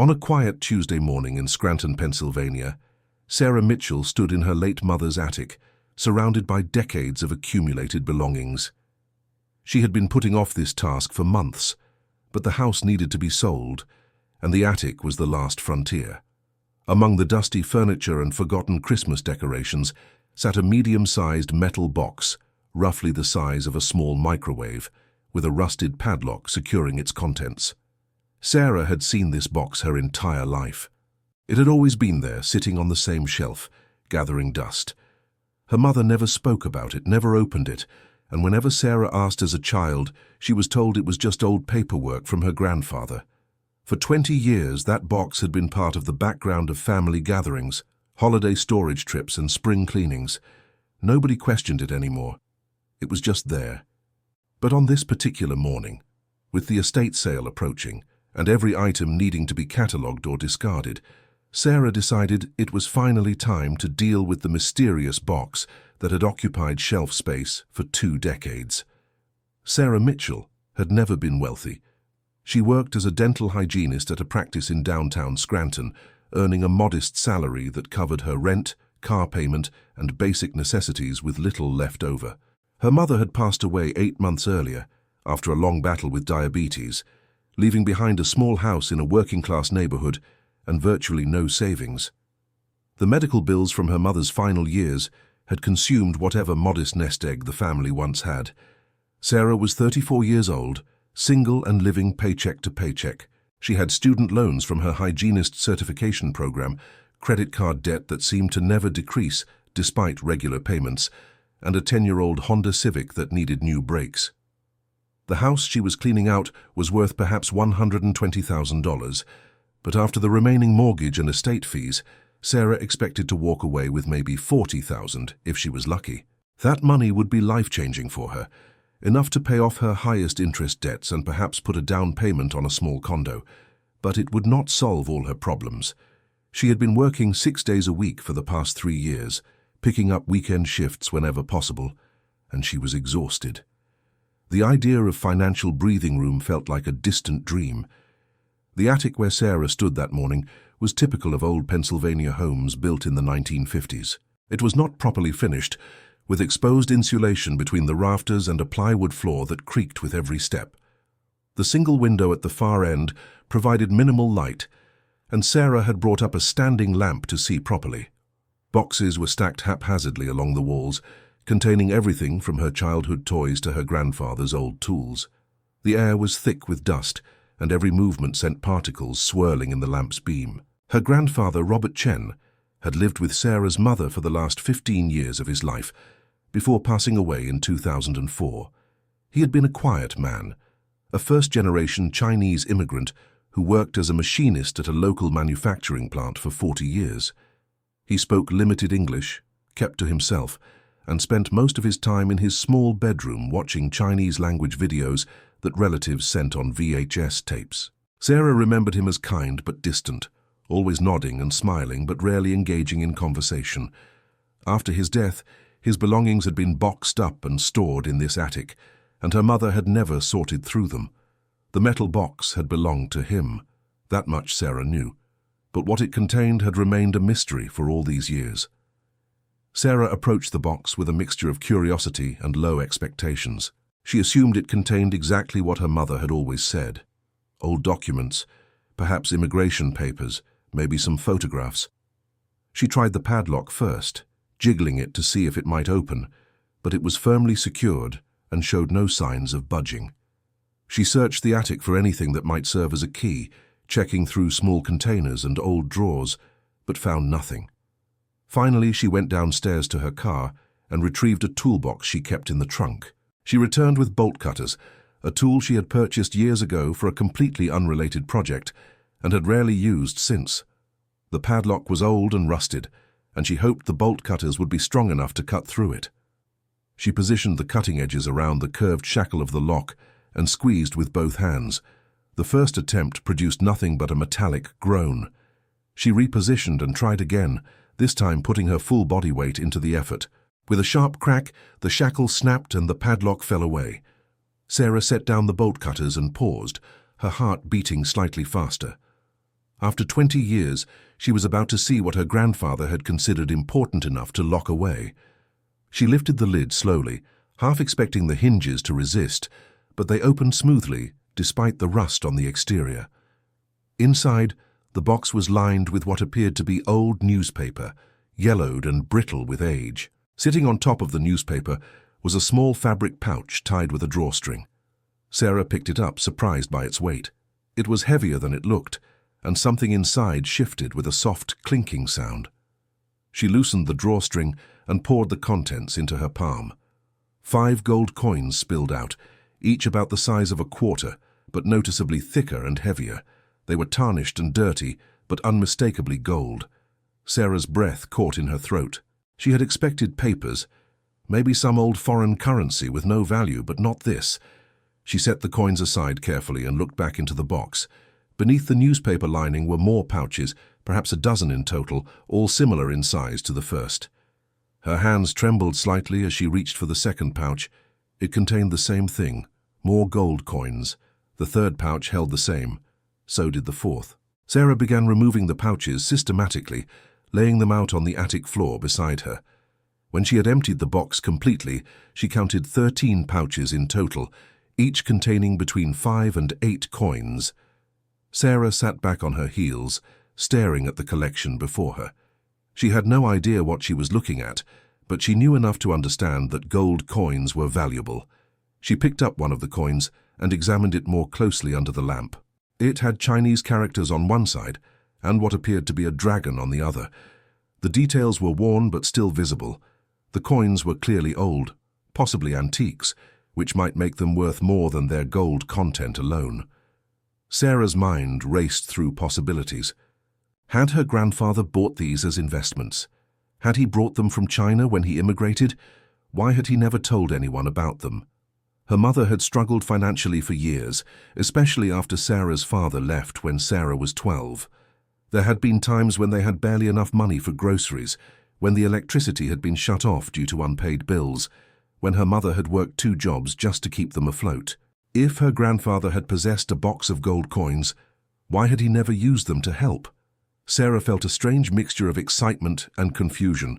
On a quiet Tuesday morning in Scranton, Pennsylvania, Sarah Mitchell stood in her late mother's attic, surrounded by decades of accumulated belongings. She had been putting off this task for months, but the house needed to be sold, and the attic was the last frontier. Among the dusty furniture and forgotten Christmas decorations sat a medium-sized metal box, roughly the size of a small microwave, with a rusted padlock securing its contents. Sarah had seen this box her entire life. It had always been there, sitting on the same shelf, gathering dust. Her mother never spoke about it, never opened it, and whenever Sarah asked as a child, she was told it was just old paperwork from her grandfather. For 20 years, that box had been part of the background of family gatherings, holiday storage trips, and spring cleanings. Nobody questioned it anymore. It was just there. But on this particular morning, with the estate sale approaching, and every item needing to be catalogued or discarded, Sarah decided it was finally time to deal with the mysterious box that had occupied shelf space for 2 decades. Sarah Mitchell had never been wealthy. She worked as a dental hygienist at a practice in downtown Scranton, earning a modest salary that covered her rent, car payment, and basic necessities with little left over. Her mother had passed away 8 months earlier, after a long battle with diabetes, leaving behind a small house in a working-class neighborhood and virtually no savings. The medical bills from her mother's final years had consumed whatever modest nest egg the family once had. Sarah was 34 years old, single and living paycheck to paycheck. She had student loans from her hygienist certification program, credit card debt that seemed to never decrease despite regular payments, and a 10-year-old Honda Civic that needed new brakes. The house she was cleaning out was worth perhaps $120,000, but after the remaining mortgage and estate fees, Sarah expected to walk away with maybe $40,000 if she was lucky. That money would be life-changing for her, enough to pay off her highest interest debts and perhaps put a down payment on a small condo, but it would not solve all her problems. She had been working 6 days a week for the past 3 years, picking up weekend shifts whenever possible, and she was exhausted. The idea of financial breathing room felt like a distant dream. The attic where Sarah stood that morning was typical of old Pennsylvania homes built in the 1950s. It was not properly finished, with exposed insulation between the rafters and a plywood floor that creaked with every step. The single window at the far end provided minimal light, and Sarah had brought up a standing lamp to see properly. Boxes were stacked haphazardly along the walls, containing everything from her childhood toys to her grandfather's old tools. The air was thick with dust, and every movement sent particles swirling in the lamp's beam. Her grandfather, Robert Chen, had lived with Sarah's mother for the last 15 years of his life, before passing away in 2004. He had been a quiet man, a first-generation Chinese immigrant who worked as a machinist at a local manufacturing plant for 40 years. He spoke limited English, kept to himself, and spent most of his time in his small bedroom watching Chinese-language videos that relatives sent on VHS tapes. Sarah remembered him as kind but distant, always nodding and smiling but rarely engaging in conversation. After his death, his belongings had been boxed up and stored in this attic, and her mother had never sorted through them. The metal box had belonged to him. That much Sarah knew, but what it contained had remained a mystery for all these years. Sarah approached the box with a mixture of curiosity and low expectations. She assumed it contained exactly what her mother had always said. Old documents, perhaps immigration papers, maybe some photographs. She tried the padlock first, jiggling it to see if it might open, but it was firmly secured and showed no signs of budging. She searched the attic for anything that might serve as a key, checking through small containers and old drawers, but found nothing. Finally, she went downstairs to her car and retrieved a toolbox she kept in the trunk. She returned with bolt cutters, a tool she had purchased years ago for a completely unrelated project and had rarely used since. The padlock was old and rusted, and she hoped the bolt cutters would be strong enough to cut through it. She positioned the cutting edges around the curved shackle of the lock and squeezed with both hands. The first attempt produced nothing but a metallic groan. She repositioned and tried again, this time putting her full body weight into the effort. With a sharp crack, the shackle snapped and the padlock fell away. Sarah set down the bolt cutters and paused, her heart beating slightly faster. After 20 years, she was about to see what her grandfather had considered important enough to lock away. She lifted the lid slowly, half expecting the hinges to resist, but they opened smoothly, despite the rust on the exterior. Inside, the box was lined with what appeared to be old newspaper, yellowed and brittle with age. Sitting on top of the newspaper was a small fabric pouch tied with a drawstring. Sarah picked it up, surprised by its weight. It was heavier than it looked, and something inside shifted with a soft clinking sound. She loosened the drawstring and poured the contents into her palm. 5 gold coins spilled out, each about the size of a quarter, but noticeably thicker and heavier. They were tarnished and dirty, but unmistakably gold. Sarah's breath caught in her throat. She had expected papers, maybe some old foreign currency with no value, but not this. She set the coins aside carefully and looked back into the box. Beneath the newspaper lining were more pouches, perhaps a dozen in total, all similar in size to the first. Her hands trembled slightly as she reached for the second pouch. It contained the same thing, more gold coins. The third pouch held the same. So did the fourth. Sarah began removing the pouches systematically, laying them out on the attic floor beside her. When she had emptied the box completely, she counted 13 pouches in total, each containing between 5 and 8 coins. Sarah sat back on her heels, staring at the collection before her. She had no idea what she was looking at, but she knew enough to understand that gold coins were valuable. She picked up one of the coins and examined it more closely under the lamp. It had Chinese characters on one side and what appeared to be a dragon on the other. The details were worn but still visible. The coins were clearly old, possibly antiques, which might make them worth more than their gold content alone. Sarah's mind raced through possibilities. Had her grandfather bought these as investments? Had he brought them from China when he immigrated? Why had he never told anyone about them? Her mother had struggled financially for years, especially after Sarah's father left when Sarah was 12. There had been times when they had barely enough money for groceries, when the electricity had been shut off due to unpaid bills, when her mother had worked 2 jobs just to keep them afloat. If her grandfather had possessed a box of gold coins, why had he never used them to help? Sarah felt a strange mixture of excitement and confusion.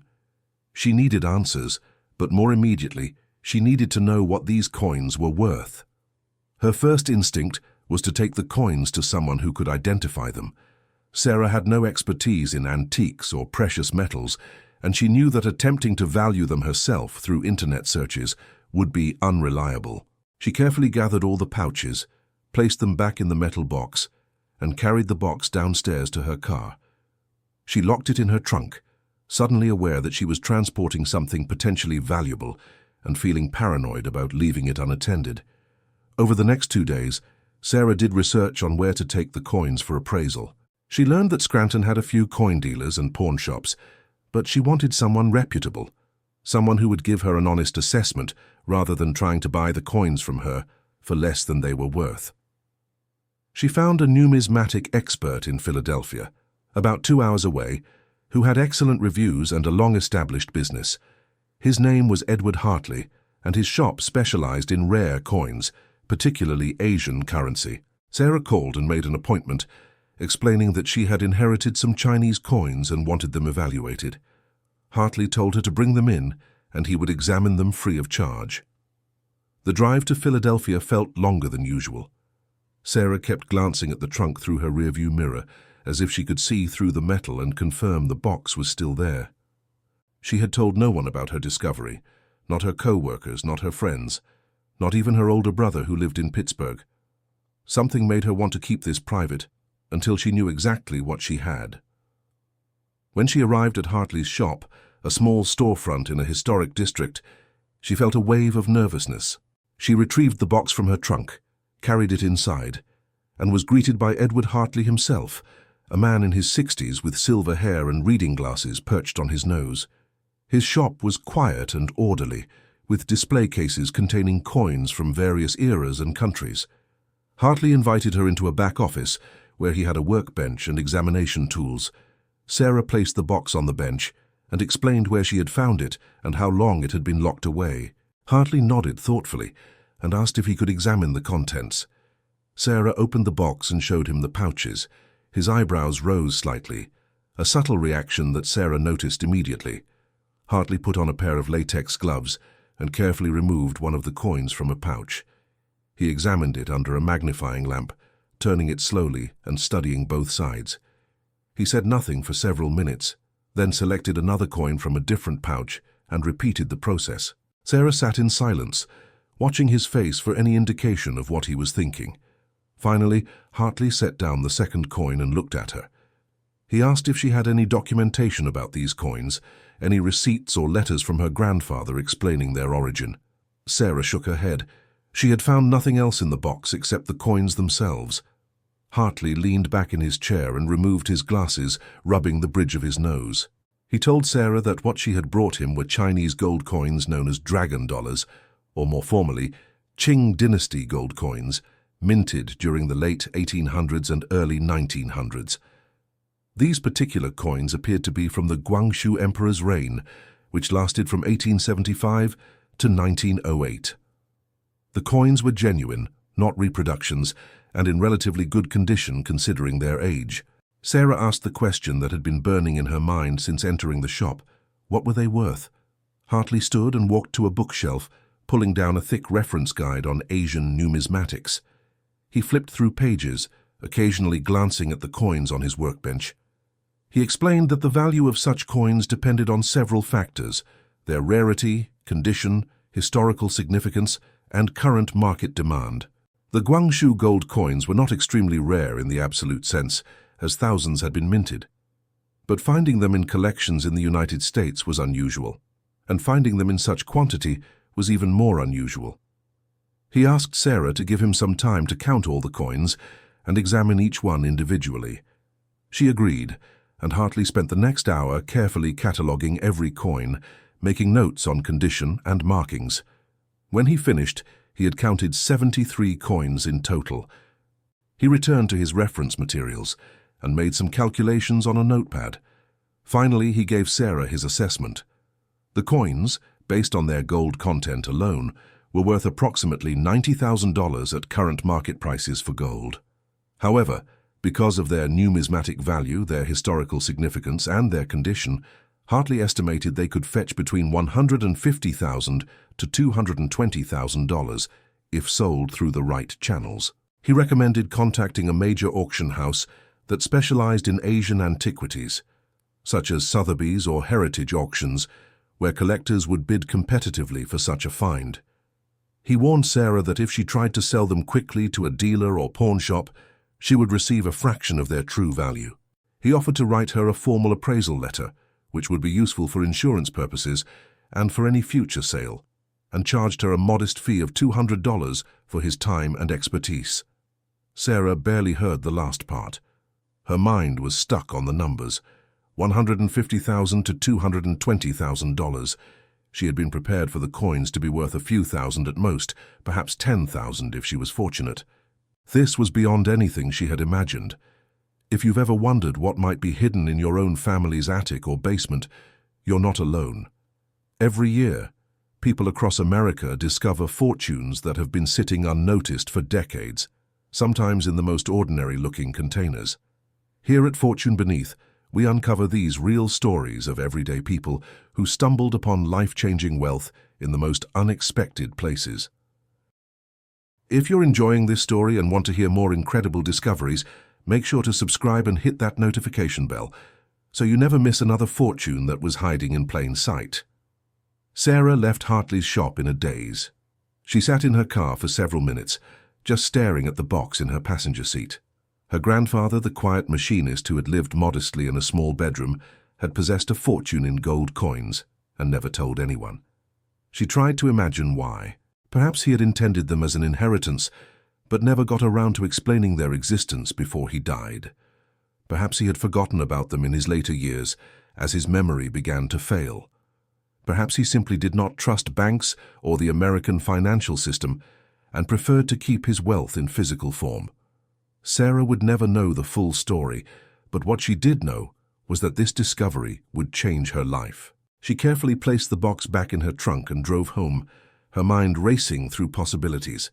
She needed answers, but more immediately, she needed to know what these coins were worth. Her first instinct was to take the coins to someone who could identify them. Sarah had no expertise in antiques or precious metals, and she knew that attempting to value them herself through internet searches would be unreliable. She carefully gathered all the pouches, placed them back in the metal box, and carried the box downstairs to her car. She locked it in her trunk, suddenly aware that she was transporting something potentially valuable and feeling paranoid about leaving it unattended. Over the next 2 days, Sarah did research on where to take the coins for appraisal. She learned that Scranton had a few coin dealers and pawn shops, but she wanted someone reputable, someone who would give her an honest assessment rather than trying to buy the coins from her for less than they were worth. She found a numismatic expert in Philadelphia, about 2 hours away, who had excellent reviews and a long-established business. His name was Edward Hartley, and his shop specialized in rare coins, particularly Asian currency. Sarah called and made an appointment, explaining that she had inherited some Chinese coins and wanted them evaluated. Hartley told her to bring them in, and he would examine them free of charge. The drive to Philadelphia felt longer than usual. Sarah kept glancing at the trunk through her rearview mirror, as if she could see through the metal and confirm the box was still there. She had told no one about her discovery, not her co-workers, not her friends, not even her older brother who lived in Pittsburgh. Something made her want to keep this private until she knew exactly what she had. When she arrived at Hartley's shop, a small storefront in a historic district, she felt a wave of nervousness. She retrieved the box from her trunk, carried it inside, and was greeted by Edward Hartley himself, a man in his 60s with silver hair and reading glasses perched on his nose. His shop was quiet and orderly, with display cases containing coins from various eras and countries. Hartley invited her into a back office, where he had a workbench and examination tools. Sarah placed the box on the bench and explained where she had found it and how long it had been locked away. Hartley nodded thoughtfully and asked if he could examine the contents. Sarah opened the box and showed him the pouches. His eyebrows rose slightly, a subtle reaction that Sarah noticed immediately. Hartley put on a pair of latex gloves and carefully removed one of the coins from a pouch. He examined it under a magnifying lamp, turning it slowly and studying both sides. He said nothing for several minutes, then selected another coin from a different pouch and repeated the process. Sarah sat in silence, watching his face for any indication of what he was thinking. Finally, Hartley set down the second coin and looked at her. He asked if she had any documentation about these coins, any receipts or letters from her grandfather explaining their origin. Sarah shook her head. She had found nothing else in the box except the coins themselves. Hartley leaned back in his chair and removed his glasses, rubbing the bridge of his nose. He told Sarah that what she had brought him were Chinese gold coins known as dragon dollars, or more formally, Qing dynasty gold coins, minted during the late 1800s and early 1900s. These particular coins appeared to be from the Guangxu Emperor's reign, which lasted from 1875 to 1908. The coins were genuine, not reproductions, and in relatively good condition considering their age. Sarah asked the question that had been burning in her mind since entering the shop. What were they worth? Hartley stood and walked to a bookshelf, pulling down a thick reference guide on Asian numismatics. He flipped through pages, occasionally glancing at the coins on his workbench. He explained that the value of such coins depended on several factors: their rarity, condition, historical significance, and current market demand. The Guangxu gold coins were not extremely rare in the absolute sense, as thousands had been minted. But finding them in collections in the United States was unusual, and finding them in such quantity was even more unusual. He asked Sarah to give him some time to count all the coins and examine each one individually. She agreed, and Hartley spent the next hour carefully cataloguing every coin, making notes on condition and markings. When he finished, he had counted 73 coins in total. He returned to his reference materials and made some calculations on a notepad. Finally, he gave Sarah his assessment. The coins, based on their gold content alone, were worth approximately $90,000 at current market prices for gold. However, because of their numismatic value, their historical significance, and their condition, Hartley estimated they could fetch between $150,000 to $220,000 if sold through the right channels. He recommended contacting a major auction house that specialized in Asian antiquities, such as Sotheby's or Heritage auctions, where collectors would bid competitively for such a find. He warned Sarah that if she tried to sell them quickly to a dealer or pawn shop, she would receive a fraction of their true value. He offered to write her a formal appraisal letter, which would be useful for insurance purposes and for any future sale, and charged her a modest fee of $200 for his time and expertise. Sarah barely heard the last part. Her mind was stuck on the numbers, $150,000 to $220,000. She had been prepared for the coins to be worth a few thousand at most, perhaps $10,000 if she was fortunate. This was beyond anything she had imagined. If you've ever wondered what might be hidden in your own family's attic or basement, you're not alone. Every year, people across America discover fortunes that have been sitting unnoticed for decades, sometimes in the most ordinary-looking containers. Here at Fortune Beneath, we uncover these real stories of everyday people who stumbled upon life-changing wealth in the most unexpected places. If you're enjoying this story and want to hear more incredible discoveries, make sure to subscribe and hit that notification bell so you never miss another fortune that was hiding in plain sight. Sarah left Hartley's shop in a daze. She sat in her car for several minutes, just staring at the box in her passenger seat. Her grandfather, the quiet machinist who had lived modestly in a small bedroom, had possessed a fortune in gold coins and never told anyone. She tried to imagine why. Perhaps he had intended them as an inheritance, but never got around to explaining their existence before he died. Perhaps he had forgotten about them in his later years as his memory began to fail. Perhaps he simply did not trust banks or the American financial system and preferred to keep his wealth in physical form. Sarah would never know the full story, but what she did know was that this discovery would change her life. She carefully placed the box back in her trunk and drove home, her mind racing through possibilities.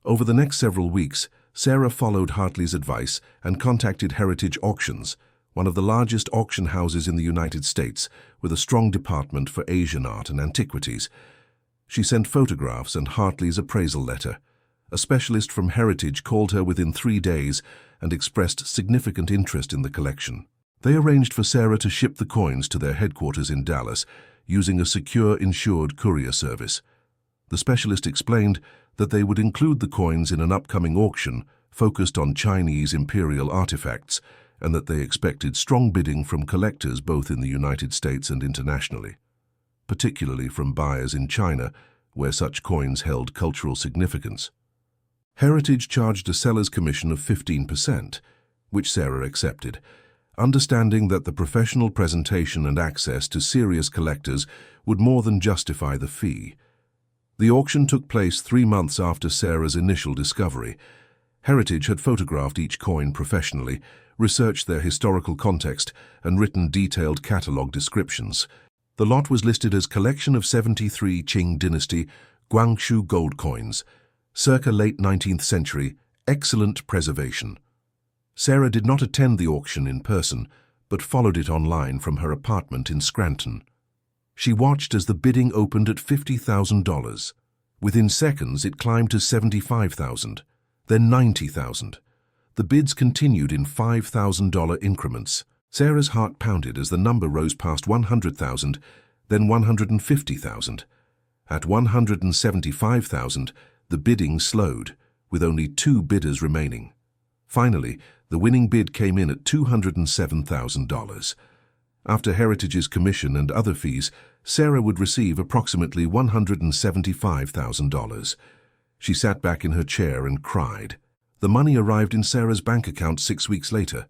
Over the next several weeks, Sarah followed Hartley's advice and contacted Heritage Auctions, one of the largest auction houses in the United States, with a strong department for Asian art and antiquities. She sent photographs and Hartley's appraisal letter. A specialist from Heritage called her within 3 days and expressed significant interest in the collection. They arranged for Sarah to ship the coins to their headquarters in Dallas using a secure, insured courier service. The specialist explained that they would include the coins in an upcoming auction focused on Chinese imperial artifacts, and that they expected strong bidding from collectors both in the United States and internationally, particularly from buyers in China, where such coins held cultural significance. Heritage charged a seller's commission of 15%, which Sarah accepted, understanding that the professional presentation and access to serious collectors would more than justify the fee. The auction took place 3 months after Sarah's initial discovery. Heritage had photographed each coin professionally, researched their historical context, and written detailed catalogue descriptions. The lot was listed as collection of 73 Qing dynasty Guangxu gold coins, circa late 19th century, excellent preservation. Sarah did not attend the auction in person, but followed it online from her apartment in Scranton. She watched as the bidding opened at $50,000. Within seconds, it climbed to $75,000, then $90,000. The bids continued in $5,000 increments. Sarah's heart pounded as the number rose past $100,000, then $150,000. At $175,000, the bidding slowed, with only 2 bidders remaining. Finally, the winning bid came in at $207,000. After Heritage's commission and other fees, Sarah would receive approximately $175,000. She sat back in her chair and cried. The money arrived in Sarah's bank account 6 weeks later,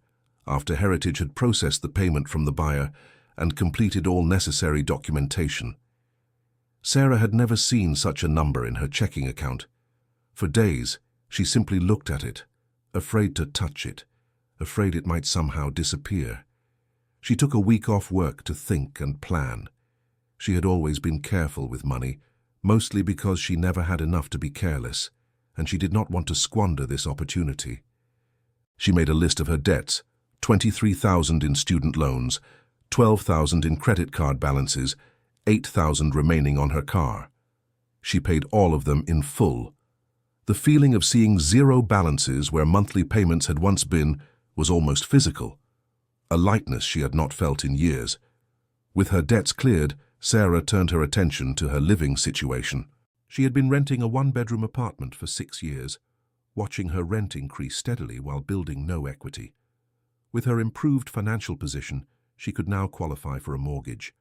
after Heritage had processed the payment from the buyer and completed all necessary documentation. Sarah had never seen such a number in her checking account. For days, she simply looked at it, afraid to touch it, afraid it might somehow disappear. She took a week off work to think and plan. She had always been careful with money, mostly because she never had enough to be careless, and she did not want to squander this opportunity. She made a list of her debts: $23,000 in student loans, $12,000 in credit card balances, $8,000 remaining on her car. She paid all of them in full. The feeling of seeing zero balances where monthly payments had once been was almost physical, a lightness she had not felt in years. With her debts cleared, Sarah turned her attention to her living situation. She had been renting a 1-bedroom apartment for 6 years, watching her rent increase steadily while building no equity. With her improved financial position, she could now qualify for a mortgage.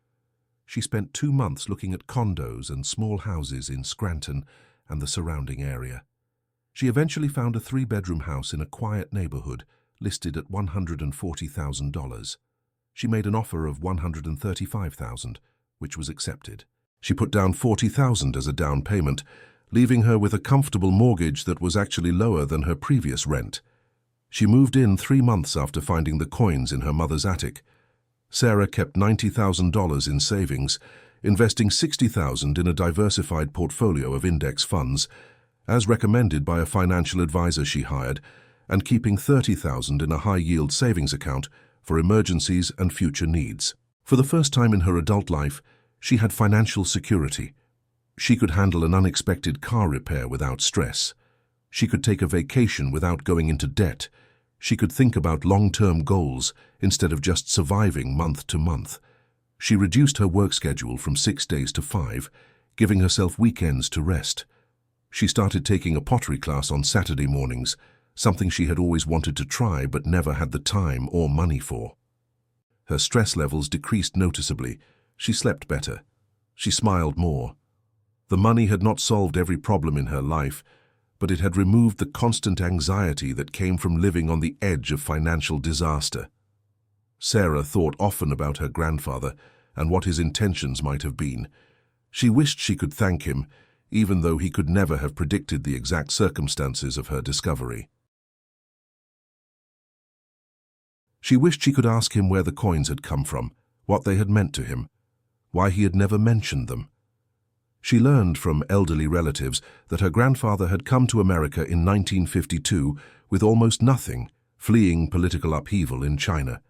She spent 2 months looking at condos and small houses in Scranton and the surrounding area. She eventually found a 3-bedroom house in a quiet neighborhood listed at $140,000. She made an offer of $135,000, which was accepted. She put down $40,000 as a down payment, leaving her with a comfortable mortgage that was actually lower than her previous rent. She moved in 3 months after finding the coins in her mother's attic. Sarah kept $90,000 in savings, investing $60,000 in a diversified portfolio of index funds, as recommended by a financial advisor she hired, and keeping $30,000 in a high-yield savings account for emergencies and future needs. For the first time in her adult life, she had financial security. She could handle an unexpected car repair without stress. She could take a vacation without going into debt. She could think about long-term goals instead of just surviving month to month. She reduced her work schedule from 6 days to 5, giving herself weekends to rest. She started taking a pottery class on Saturday mornings, something she had always wanted to try but never had the time or money for. Her stress levels decreased noticeably. She slept better. She smiled more. The money had not solved every problem in her life, but it had removed the constant anxiety that came from living on the edge of financial disaster. Sarah thought often about her grandfather and what his intentions might have been. She wished she could thank him, even though he could never have predicted the exact circumstances of her discovery. She wished she could ask him where the coins had come from, what they had meant to him, why he had never mentioned them. She learned from elderly relatives that her grandfather had come to America in 1952 with almost nothing, fleeing political upheaval in China.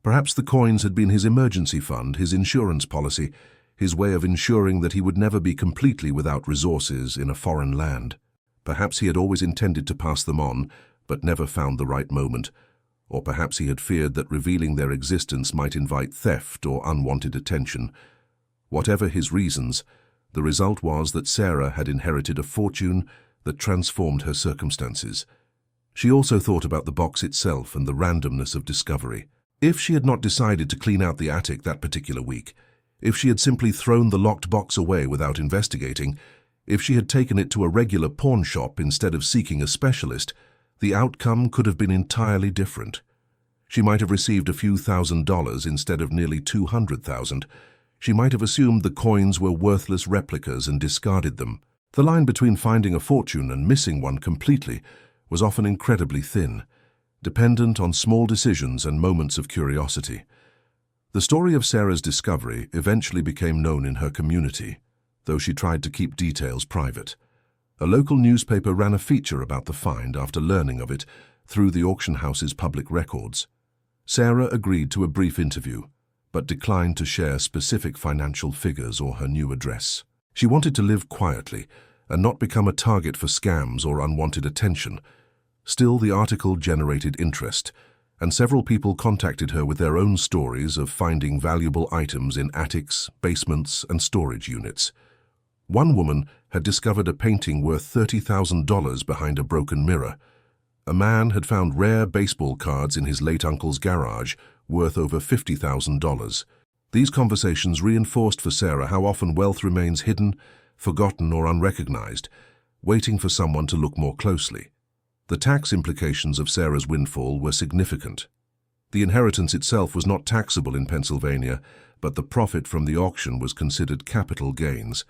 Perhaps the coins had been his emergency fund, his insurance policy, his way of ensuring that he would never be completely without resources in a foreign land. Perhaps he had always intended to pass them on, but never found the right moment. Or perhaps he had feared that revealing their existence might invite theft or unwanted attention. Whatever his reasons, the result was that Sarah had inherited a fortune that transformed her circumstances. She also thought about the box itself and the randomness of discovery. If she had not decided to clean out the attic that particular week, if she had simply thrown the locked box away without investigating, if she had taken it to a regular pawn shop instead of seeking a specialist, the outcome could have been entirely different. She might have received a few $1,000s instead of nearly $200,000. She might have assumed the coins were worthless replicas and discarded them. The line between finding a fortune and missing one completely was often incredibly thin, dependent on small decisions and moments of curiosity. The story of Sarah's discovery eventually became known in her community, though she tried to keep details private. A local newspaper ran a feature about the find after learning of it through the auction house's public records. Sarah agreed to a brief interview, but declined to share specific financial figures or her new address. She wanted to live quietly and not become a target for scams or unwanted attention. Still, the article generated interest, and several people contacted her with their own stories of finding valuable items in attics, basements, and storage units. One woman had discovered a painting worth $30,000 behind a broken mirror. A man had found rare baseball cards in his late uncle's garage, worth over $50,000. These conversations reinforced for Sarah how often wealth remains hidden, forgotten, or unrecognized, waiting for someone to look more closely. The tax implications of Sarah's windfall were significant. The inheritance itself was not taxable in Pennsylvania, but the profit from the auction was considered capital gains.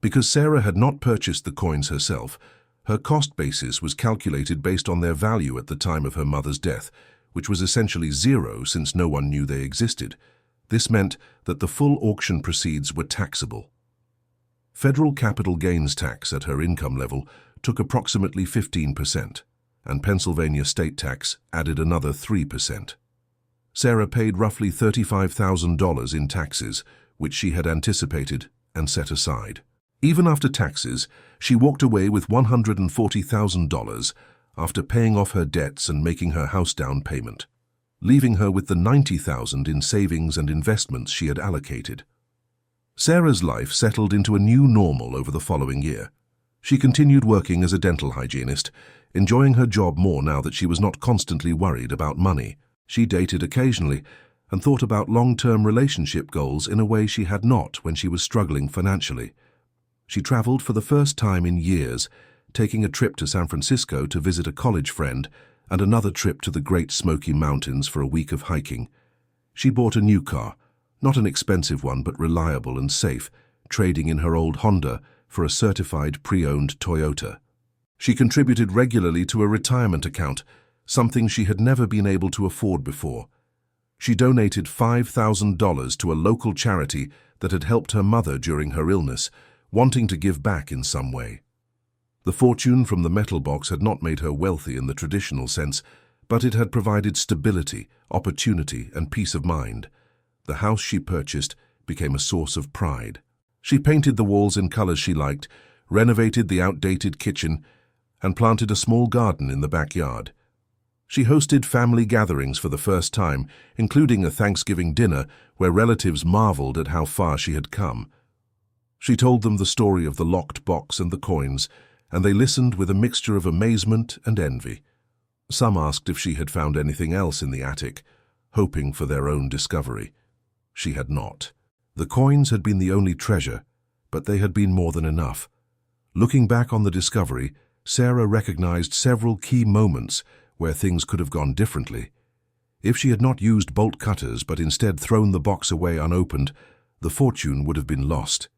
Because Sarah had not purchased the coins herself, her cost basis was calculated based on their value at the time of her mother's death, which was essentially zero since no one knew they existed. This meant that the full auction proceeds were taxable. Federal capital gains tax at her income level took approximately 15%, and Pennsylvania state tax added another 3%. Sarah paid roughly $35,000 in taxes, which she had anticipated and set aside. Even after taxes, she walked away with $140,000 after paying off her debts and making her house down payment, leaving her with the $90,000 in savings and investments she had allocated. Sarah's life settled into a new normal over the following year. She continued working as a dental hygienist, enjoying her job more now that she was not constantly worried about money. She dated occasionally and thought about long-term relationship goals in a way she had not when she was struggling financially. She traveled for the first time in years, taking a trip to San Francisco to visit a college friend and another trip to the Great Smoky Mountains for a week of hiking. She bought a new car, not an expensive one but reliable and safe, trading in her old Honda for a certified pre-owned Toyota. She contributed regularly to a retirement account, something she had never been able to afford before. She donated $5,000 to a local charity that had helped her mother during her illness, wanting to give back in some way. The fortune from the metal box had not made her wealthy in the traditional sense, but it had provided stability, opportunity, and peace of mind. The house she purchased became a source of pride. She painted the walls in colors she liked, renovated the outdated kitchen, and planted a small garden in the backyard. She hosted family gatherings for the first time, including a Thanksgiving dinner where relatives marveled at how far she had come. She told them the story of the locked box and the coins, and they listened with a mixture of amazement and envy. Some asked if she had found anything else in the attic, hoping for their own discovery. She had not. The coins had been the only treasure, but they had been more than enough. Looking back on the discovery, Sarah recognized several key moments where things could have gone differently. If she had not used bolt cutters but instead thrown the box away unopened, the fortune would have been lost.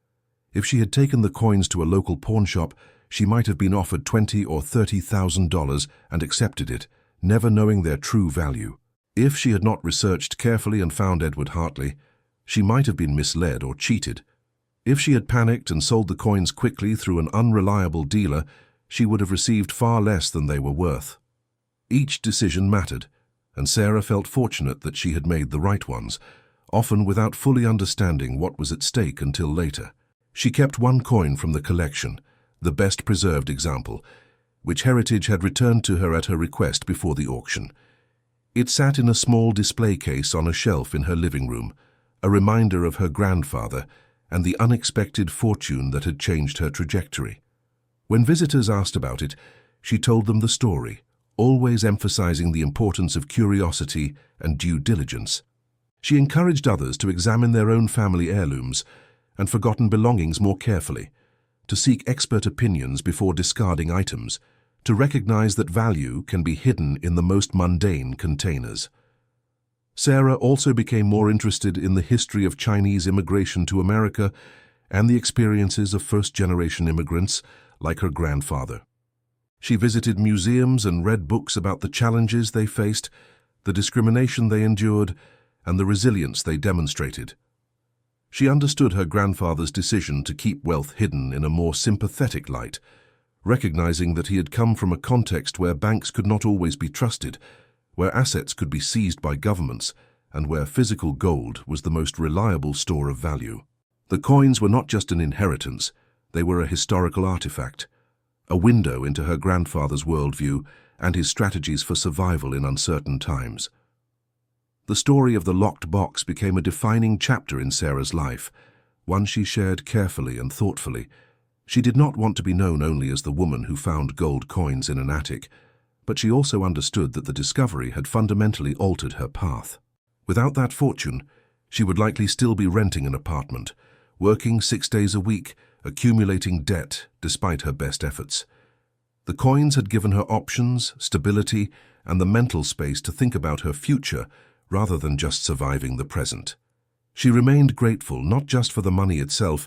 If she had taken the coins to a local pawn shop, she might have been offered $20,000 or $30,000 and accepted it, never knowing their true value. If she had not researched carefully and found Edward Hartley, she might have been misled or cheated. If she had panicked and sold the coins quickly through an unreliable dealer, she would have received far less than they were worth. Each decision mattered, and Sarah felt fortunate that she had made the right ones, often without fully understanding what was at stake until later. She kept one coin from the collection, the best preserved example, which Heritage had returned to her at her request before the auction. It sat in a small display case on a shelf in her living room, a reminder of her grandfather and the unexpected fortune that had changed her trajectory. When visitors asked about it, she told them the story, always emphasizing the importance of curiosity and due diligence. She encouraged others to examine their own family heirlooms and forgotten belongings more carefully, to seek expert opinions before discarding items, to recognize that value can be hidden in the most mundane containers. Sarah also became more interested in the history of Chinese immigration to America and the experiences of first-generation immigrants like her grandfather. She visited museums and read books about the challenges they faced, the discrimination they endured, and the resilience they demonstrated. She understood her grandfather's decision to keep wealth hidden in a more sympathetic light, recognizing that he had come from a context where banks could not always be trusted, where assets could be seized by governments, and where physical gold was the most reliable store of value. The coins were not just an inheritance, they were a historical artifact, a window into her grandfather's worldview and his strategies for survival in uncertain times. The story of the locked box became a defining chapter in Sarah's life, one she shared carefully and thoughtfully. She did not want to be known only as the woman who found gold coins in an attic, but she also understood that the discovery had fundamentally altered her path. Without that fortune, she would likely still be renting an apartment, working 6 days a week, accumulating debt despite her best efforts. The coins had given her options, stability, and the mental space to think about her future rather than just surviving the present. She remained grateful not just for the money itself,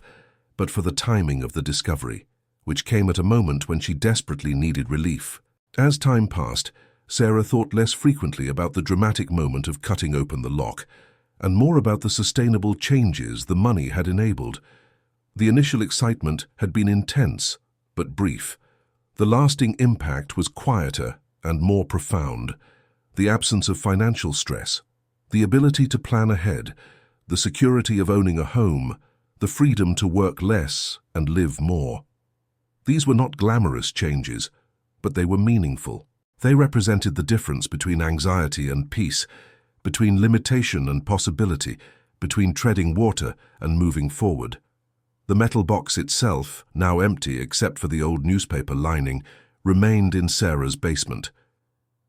but for the timing of the discovery, which came at a moment when she desperately needed relief. As time passed, Sarah thought less frequently about the dramatic moment of cutting open the lock, and more about the sustainable changes the money had enabled. The initial excitement had been intense, but brief. The lasting impact was quieter and more profound. The absence of financial stress, the ability to plan ahead, the security of owning a home, the freedom to work less and live more. These were not glamorous changes, but they were meaningful. They represented the difference between anxiety and peace, between limitation and possibility, between treading water and moving forward. The metal box itself, now empty except for the old newspaper lining, remained in Sarah's basement.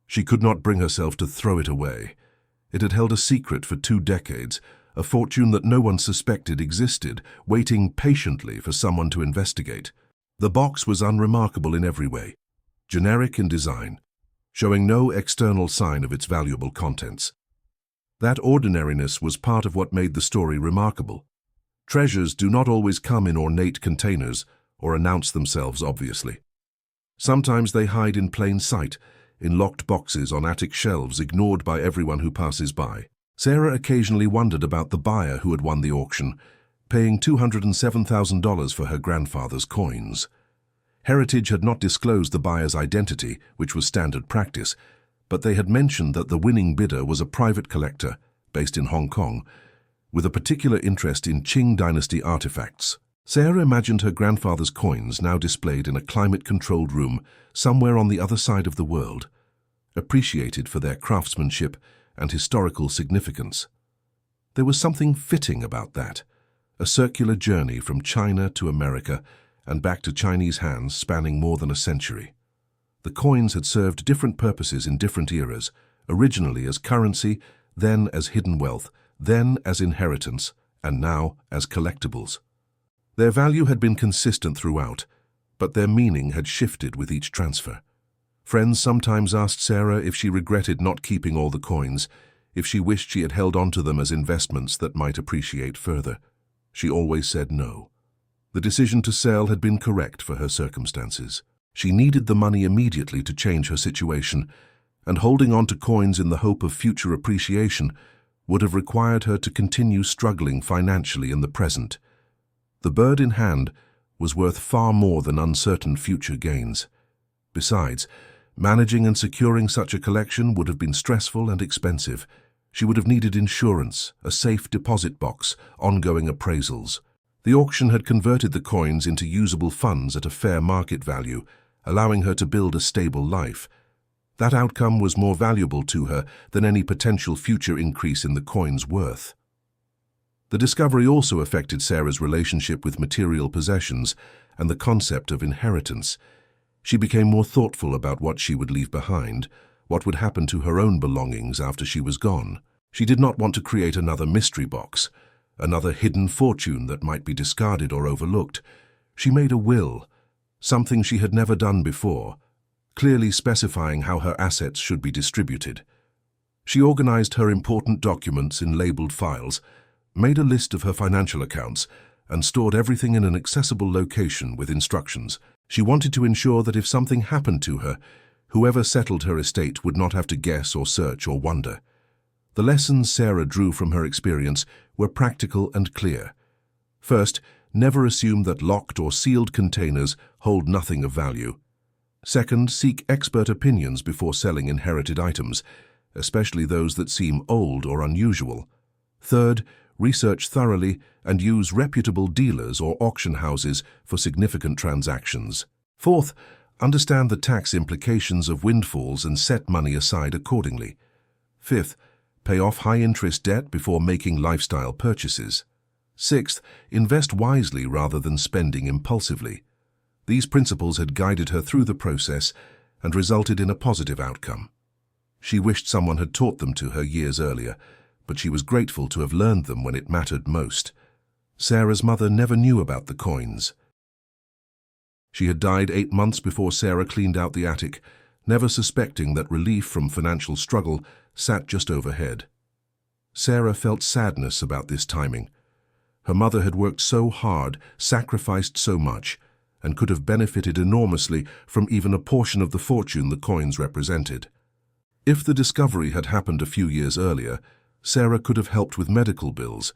She could not bring herself to throw it away. It had held a secret for 2 decades, a fortune that no one suspected existed, waiting patiently for someone to investigate. The box was unremarkable in every way, generic in design, showing no external sign of its valuable contents. That ordinariness was part of what made the story remarkable. Treasures do not always come in ornate containers or announce themselves obviously. Sometimes they hide in plain sight, in locked boxes on attic shelves ignored by everyone who passes by. Sarah occasionally wondered about the buyer who had won the auction, paying $207,000 for her grandfather's coins. Heritage had not disclosed the buyer's identity, which was standard practice, but they had mentioned that the winning bidder was a private collector based in Hong Kong, with a particular interest in Qing dynasty artifacts. Sarah imagined her grandfather's coins now displayed in a climate-controlled room somewhere on the other side of the world, appreciated for their craftsmanship and historical significance. There was something fitting about that, a circular journey from China to America and back to Chinese hands spanning more than a century. The coins had served different purposes in different eras, originally as currency, then as hidden wealth, then as inheritance, and now as collectibles. Their value had been consistent throughout, but their meaning had shifted with each transfer. Friends sometimes asked Sarah if she regretted not keeping all the coins, if she wished she had held on to them as investments that might appreciate further. She always said no. The decision to sell had been correct for her circumstances. She needed the money immediately to change her situation, and holding on to coins in the hope of future appreciation would have required her to continue struggling financially in the present. The bird in hand was worth far more than uncertain future gains. Besides, managing and securing such a collection would have been stressful and expensive. She would have needed insurance, a safe deposit box, ongoing appraisals. The auction had converted the coins into usable funds at a fair market value, allowing her to build a stable life. That outcome was more valuable to her than any potential future increase in the coin's worth. The discovery also affected Sarah's relationship with material possessions and the concept of inheritance. She became more thoughtful about what she would leave behind, what would happen to her own belongings after she was gone. She did not want to create another mystery box, another hidden fortune that might be discarded or overlooked. She made a will, something she had never done before, clearly specifying how her assets should be distributed. She organized her important documents in labeled files, made a list of her financial accounts, and stored everything in an accessible location with instructions. She wanted to ensure that if something happened to her, whoever settled her estate would not have to guess or search or wonder. The lessons Sarah drew from her experience were practical and clear. First, never assume that locked or sealed containers hold nothing of value. Second, seek expert opinions before selling inherited items, especially those that seem old or unusual. Third, research thoroughly and use reputable dealers or auction houses for significant transactions. Fourth, understand the tax implications of windfalls and set money aside accordingly. Fifth, pay off high-interest debt before making lifestyle purchases. Sixth, invest wisely rather than spending impulsively. These principles had guided her through the process and resulted in a positive outcome. She wished someone had taught them to her years earlier, but she was grateful to have learned them when it mattered most. Sarah's mother never knew about the coins. She had died 8 months before Sarah cleaned out the attic, never suspecting that relief from financial struggle sat just overhead. Sarah felt sadness about this timing. Her mother had worked so hard, sacrificed so much, and could have benefited enormously from even a portion of the fortune the coins represented. If the discovery had happened a few years earlier, Sarah could have helped with medical bills,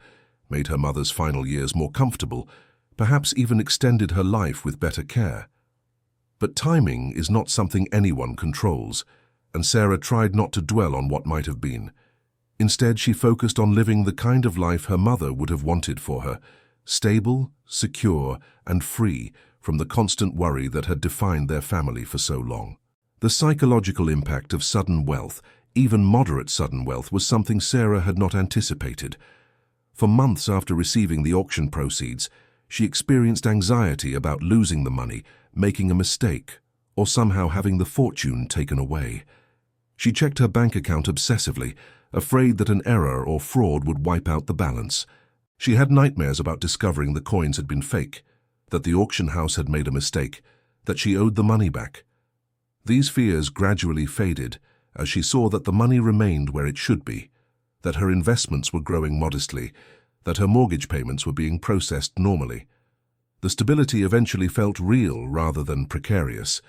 made her mother's final years more comfortable, perhaps even extended her life with better care. But timing is not something anyone controls, and Sarah tried not to dwell on what might have been. Instead, she focused on living the kind of life her mother would have wanted for her, stable, secure, and free from the constant worry that had defined their family for so long. The psychological impact of sudden wealth, even moderate sudden wealth, was something Sarah had not anticipated. For months after receiving the auction proceeds, she experienced anxiety about losing the money, making a mistake, or somehow having the fortune taken away. She checked her bank account obsessively, afraid that an error or fraud would wipe out the balance. She had nightmares about discovering the coins had been fake, that the auction house had made a mistake, that she owed the money back. These fears gradually faded as she saw that the money remained where it should be, that her investments were growing modestly, that her mortgage payments were being processed normally. The stability eventually felt real rather than precarious,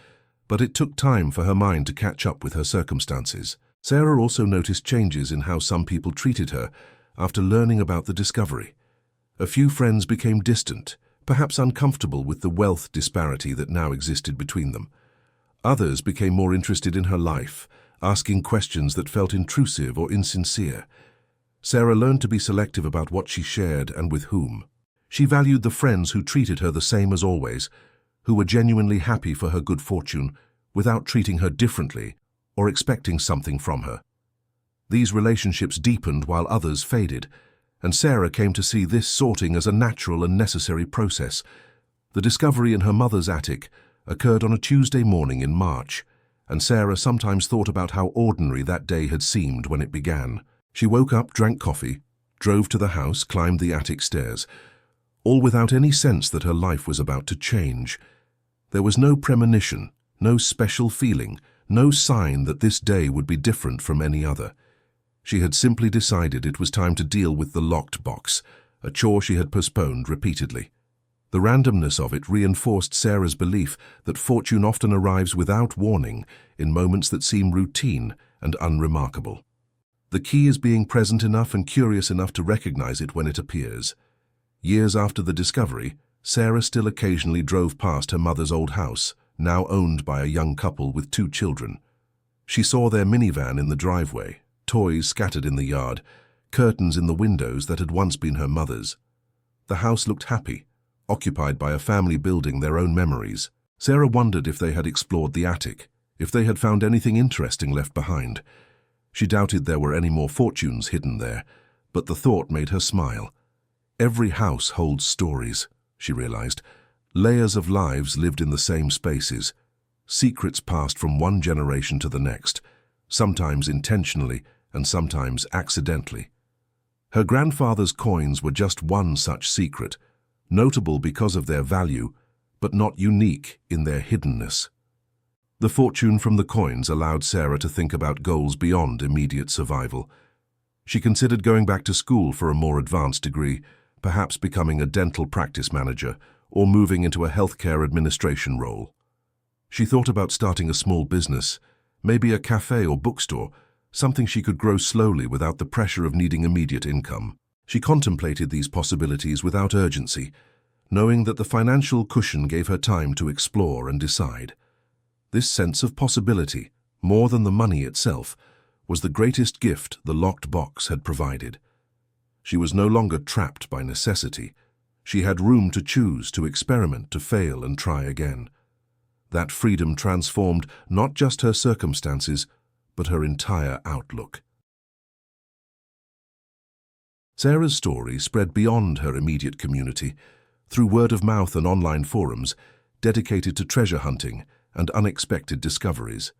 but it took time for her mind to catch up with her circumstances. Sarah also noticed changes in how some people treated her after learning about the discovery. A few friends became distant, perhaps uncomfortable with the wealth disparity that now existed between them. Others became more interested in her life, asking questions that felt intrusive or insincere. Sarah learned to be selective about what she shared and with whom. She valued the friends who treated her the same as always, who were genuinely happy for her good fortune without treating her differently or expecting something from her. These relationships deepened while others faded, and Sarah came to see this sorting as a natural and necessary process. The discovery in her mother's attic occurred on a Tuesday morning in March, and Sarah sometimes thought about how ordinary that day had seemed when it began. She woke up, drank coffee, drove to the house, climbed the attic stairs, all without any sense that her life was about to change. There was no premonition, no special feeling, no sign that this day would be different from any other. She had simply decided it was time to deal with the locked box, a chore she had postponed repeatedly. The randomness of it reinforced Sarah's belief that fortune often arrives without warning in moments that seem routine and unremarkable. The key is being present enough and curious enough to recognize it when it appears. Years after the discovery, Sarah still occasionally drove past her mother's old house, now owned by a young couple with 2 children. She saw their minivan in the driveway, toys scattered in the yard, curtains in the windows that had once been her mother's. The house looked happy, occupied by a family building their own memories. Sarah wondered if they had explored the attic, if they had found anything interesting left behind. She doubted there were any more fortunes hidden there, but the thought made her smile. Every house holds stories, she realized. Layers of lives lived in the same spaces, secrets passed from one generation to the next, sometimes intentionally and sometimes accidentally. Her grandfather's coins were just one such secret, notable because of their value, but not unique in their hiddenness. The fortune from the coins allowed Sarah to think about goals beyond immediate survival. She considered going back to school for a more advanced degree, perhaps becoming a dental practice manager or moving into a healthcare administration role. She thought about starting a small business, maybe a cafe or bookstore, something she could grow slowly without the pressure of needing immediate income. She contemplated these possibilities without urgency, knowing that the financial cushion gave her time to explore and decide. This sense of possibility, more than the money itself, was the greatest gift the locked box had provided. She was no longer trapped by necessity. She had room to choose, to experiment, to fail and try again. That freedom transformed not just her circumstances, but her entire outlook. Sarah's story spread beyond her immediate community, through word of mouth and online forums dedicated to treasure hunting and unexpected discoveries.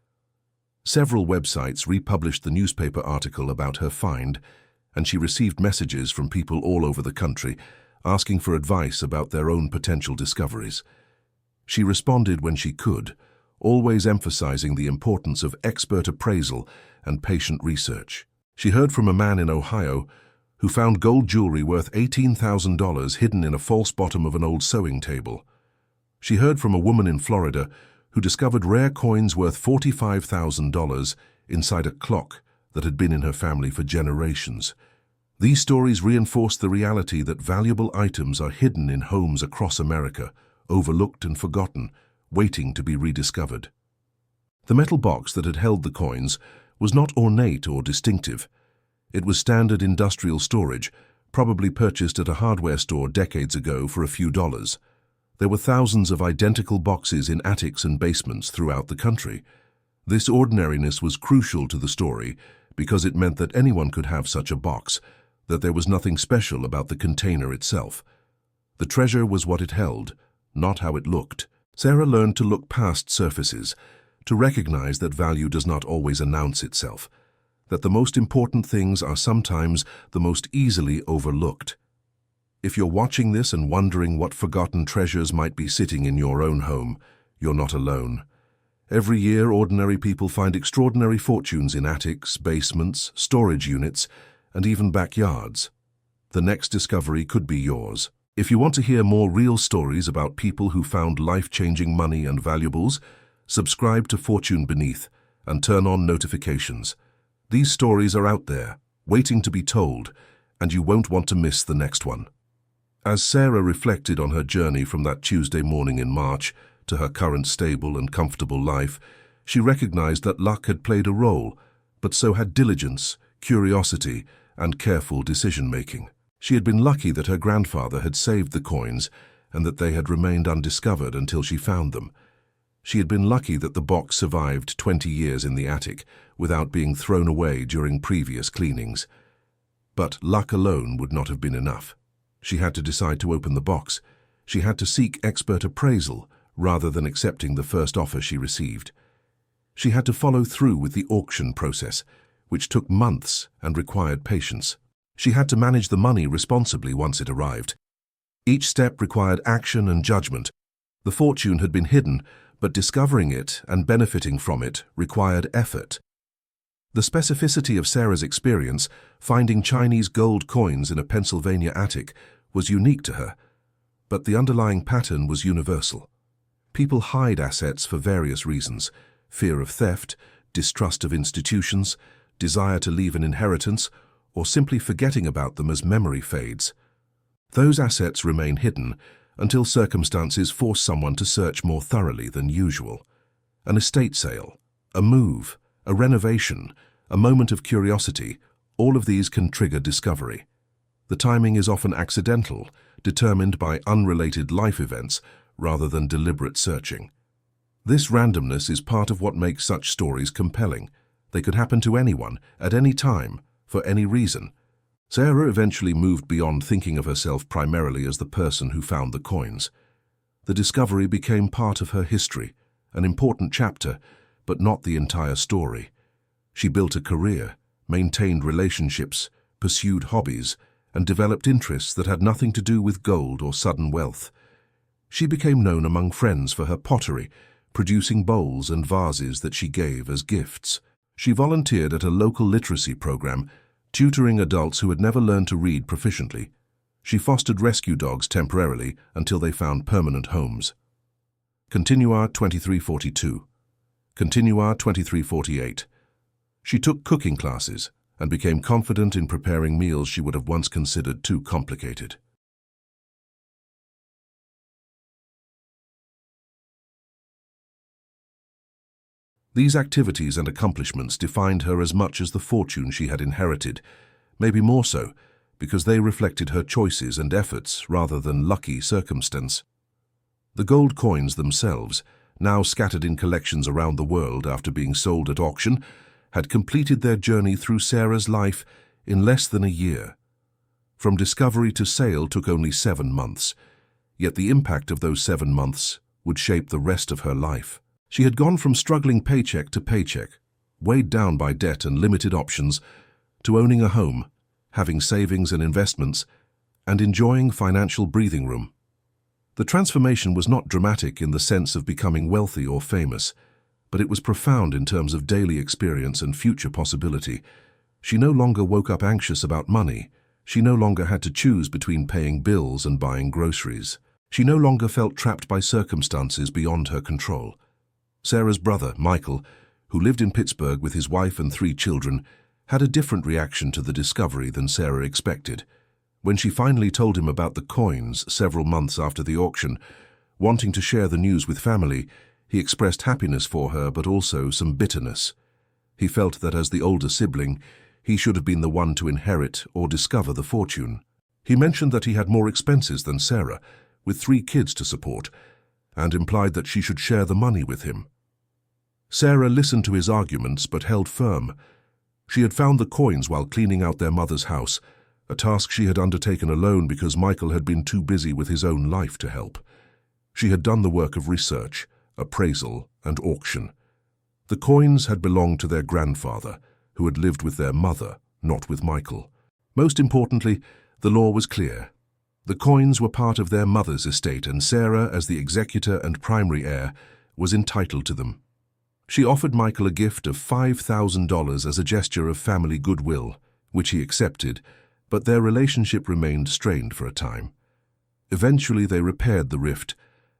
Several websites republished the newspaper article about her find, and she received messages from people all over the country asking for advice about their own potential discoveries. She responded when she could, always emphasizing the importance of expert appraisal and patient research. She heard from a man in Ohio who found gold jewelry worth $18,000 hidden in a false bottom of an old sewing table. She heard from a woman in Florida who discovered rare coins worth $45,000 inside a clock that had been in her family for generations. These stories reinforced the reality that valuable items are hidden in homes across America, overlooked and forgotten, waiting to be rediscovered. The metal box that had held the coins was not ornate or distinctive. It was standard industrial storage, probably purchased at a hardware store decades ago for a few dollars. There were thousands of identical boxes in attics and basements throughout the country. This ordinariness was crucial to the story because it meant that anyone could have such a box, that there was nothing special about the container itself. The treasure was what it held, not how it looked. Sarah learned to look past surfaces, to recognize that value does not always announce itself, that the most important things are sometimes the most easily overlooked. If you're watching this and wondering what forgotten treasures might be sitting in your own home, you're not alone. Every year, ordinary people find extraordinary fortunes in attics, basements, storage units, and even backyards. The next discovery could be yours. If you want to hear more real stories about people who found life-changing money and valuables, subscribe to Fortune Beneath and turn on notifications. These stories are out there, waiting to be told, and you won't want to miss the next one. As Sarah reflected on her journey from that Tuesday morning in March to her current stable and comfortable life, she recognized that luck had played a role, but so had diligence, curiosity, and careful decision-making. She had been lucky that her grandfather had saved the coins and that they had remained undiscovered until she found them. She had been lucky that the box survived 20 years in the attic without being thrown away during previous cleanings. But luck alone would not have been enough. She had to decide to open the box. She had to seek expert appraisal rather than accepting the first offer she received. She had to follow through with the auction process, which took months and required patience. She had to manage the money responsibly once it arrived. Each step required action and judgment. The fortune had been hidden, but discovering it and benefiting from it required effort. The specificity of Sarah's experience, finding Chinese gold coins in a Pennsylvania attic, was unique to her, but the underlying pattern was universal. People hide assets for various reasons: fear of theft, distrust of institutions, desire to leave an inheritance, or simply forgetting about them as memory fades. Those assets remain hidden, until circumstances forced someone to search more thoroughly than usual. An estate sale, a move, a renovation, a moment of curiosity, all of these can trigger discovery. The timing is often accidental, determined by unrelated life events rather than deliberate searching. This randomness is part of what makes such stories compelling. They could happen to anyone, at any time, for any reason. Sarah eventually moved beyond thinking of herself primarily as the person who found the coins. The discovery became part of her history, an important chapter, but not the entire story. She built a career, maintained relationships, pursued hobbies, and developed interests that had nothing to do with gold or sudden wealth. She became known among friends for her pottery, producing bowls and vases that she gave as gifts. She volunteered at a local literacy program, tutoring adults who had never learned to read proficiently. She fostered rescue dogs temporarily until they found permanent homes. Continua 2342. Continua 2348. She took cooking classes and became confident in preparing meals she would have once considered too complicated. These activities and accomplishments defined her as much as the fortune she had inherited, maybe more so, because they reflected her choices and efforts rather than lucky circumstance. The gold coins themselves, now scattered in collections around the world after being sold at auction, had completed their journey through Sarah's life in less than a year. From discovery to sale took only 7 months, yet the impact of those 7 months would shape the rest of her life. She had gone from struggling paycheck to paycheck, weighed down by debt and limited options, to owning a home, having savings and investments, and enjoying financial breathing room. The transformation was not dramatic in the sense of becoming wealthy or famous, but it was profound in terms of daily experience and future possibility. She no longer woke up anxious about money. She no longer had to choose between paying bills and buying groceries. She no longer felt trapped by circumstances beyond her control. Sarah's brother, Michael, who lived in Pittsburgh with his wife and 3 children, had a different reaction to the discovery than Sarah expected. When she finally told him about the coins several months after the auction, wanting to share the news with family, he expressed happiness for her but also some bitterness. He felt that as the older sibling, he should have been the one to inherit or discover the fortune. He mentioned that he had more expenses than Sarah, with 3 kids to support, and implied that she should share the money with him. Sarah listened to his arguments but held firm. She had found the coins while cleaning out their mother's house, a task she had undertaken alone because Michael had been too busy with his own life to help. She had done the work of research, appraisal, and auction. The coins had belonged to their grandfather, who had lived with their mother, not with Michael. Most importantly, the law was clear. The coins were part of their mother's estate, and Sarah, as the executor and primary heir, was entitled to them. She offered Michael a gift of $5,000 as a gesture of family goodwill, which he accepted, but their relationship remained strained for a time. Eventually they repaired the rift,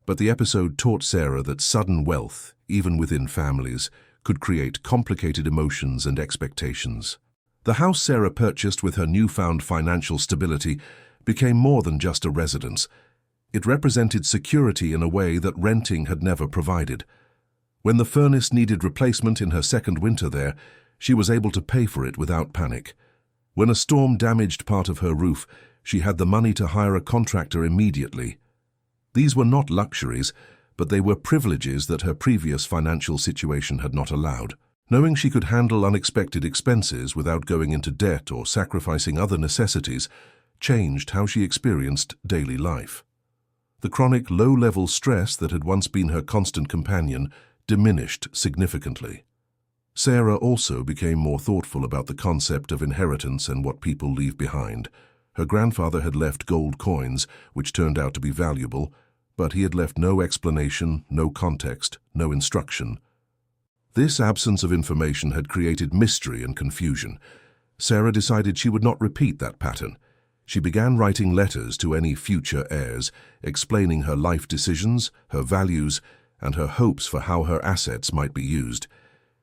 but the episode taught Sarah that sudden wealth, even within families, could create complicated emotions and expectations. The house Sarah purchased with her newfound financial stability became more than just a residence. It represented security in a way that renting had never provided. When the furnace needed replacement in her second winter there, she was able to pay for it without panic. When a storm damaged part of her roof, she had the money to hire a contractor immediately. These were not luxuries, but they were privileges that her previous financial situation had not allowed. Knowing she could handle unexpected expenses without going into debt or sacrificing other necessities changed how she experienced daily life. The chronic low-level stress that had once been her constant companion diminished significantly. Sarah also became more thoughtful about the concept of inheritance and what people leave behind. Her grandfather had left gold coins, which turned out to be valuable, but he had left no explanation, no context, no instruction. This absence of information had created mystery and confusion. Sarah decided she would not repeat that pattern. She began writing letters to any future heirs, explaining her life decisions, her values, and her hopes for how her assets might be used.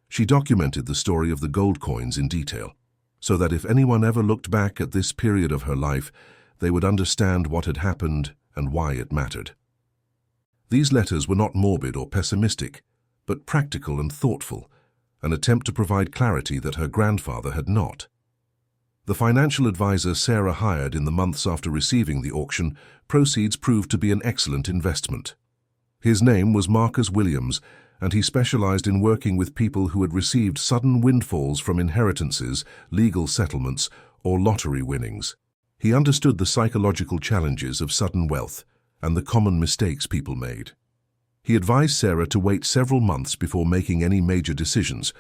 She documented the story of the gold coins in detail, so that if anyone ever looked back at this period of her life, they would understand what had happened and why it mattered. These letters were not morbid or pessimistic, but practical and thoughtful, an attempt to provide clarity that her grandfather had not. The financial advisor Sarah hired in the months after receiving the auction proceeds proved to be an excellent investment. His name was Marcus Williams, and he specialized in working with people who had received sudden windfalls from inheritances, legal settlements, or lottery winnings. He understood the psychological challenges of sudden wealth and the common mistakes people made. He advised Sarah to wait several months before making any major decisions,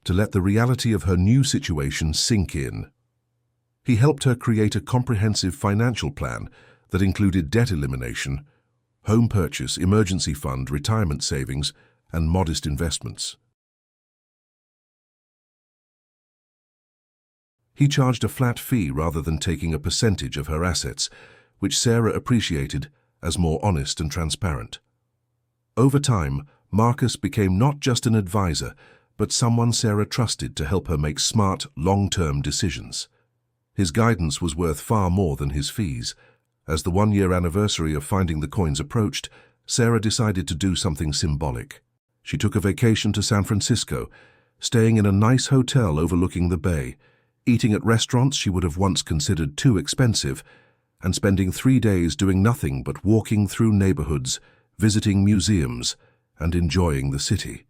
to let the reality of her new situation sink in. He helped her create a comprehensive financial plan that included debt elimination, home purchase, emergency fund, retirement savings, and modest investments. He charged a flat fee rather than taking a percentage of her assets, which Sarah appreciated as more honest and transparent. Over time, Marcus became not just an advisor, but someone Sarah trusted to help her make smart, long-term decisions. His guidance was worth far more than his fees. As the one-year anniversary of finding the coins approached, Sarah decided to do something symbolic. She took a vacation to San Francisco, staying in a nice hotel overlooking the bay, eating at restaurants she would have once considered too expensive, and spending 3 days doing nothing but walking through neighborhoods, visiting museums, and enjoying the city.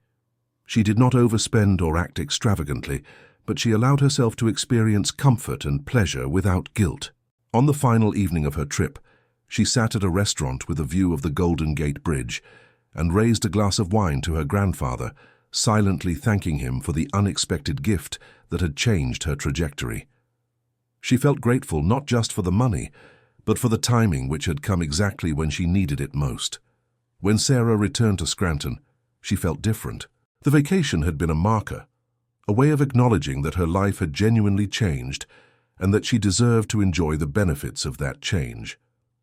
She did not overspend or act extravagantly, but she allowed herself to experience comfort and pleasure without guilt. On the final evening of her trip, she sat at a restaurant with a view of the Golden Gate Bridge and raised a glass of wine to her grandfather, silently thanking him for the unexpected gift that had changed her trajectory. She felt grateful not just for the money, but for the timing which had come exactly when she needed it most. When Sarah returned to Scranton, she felt different. The vacation had been a marker, a way of acknowledging that her life had genuinely changed and that she deserved to enjoy the benefits of that change.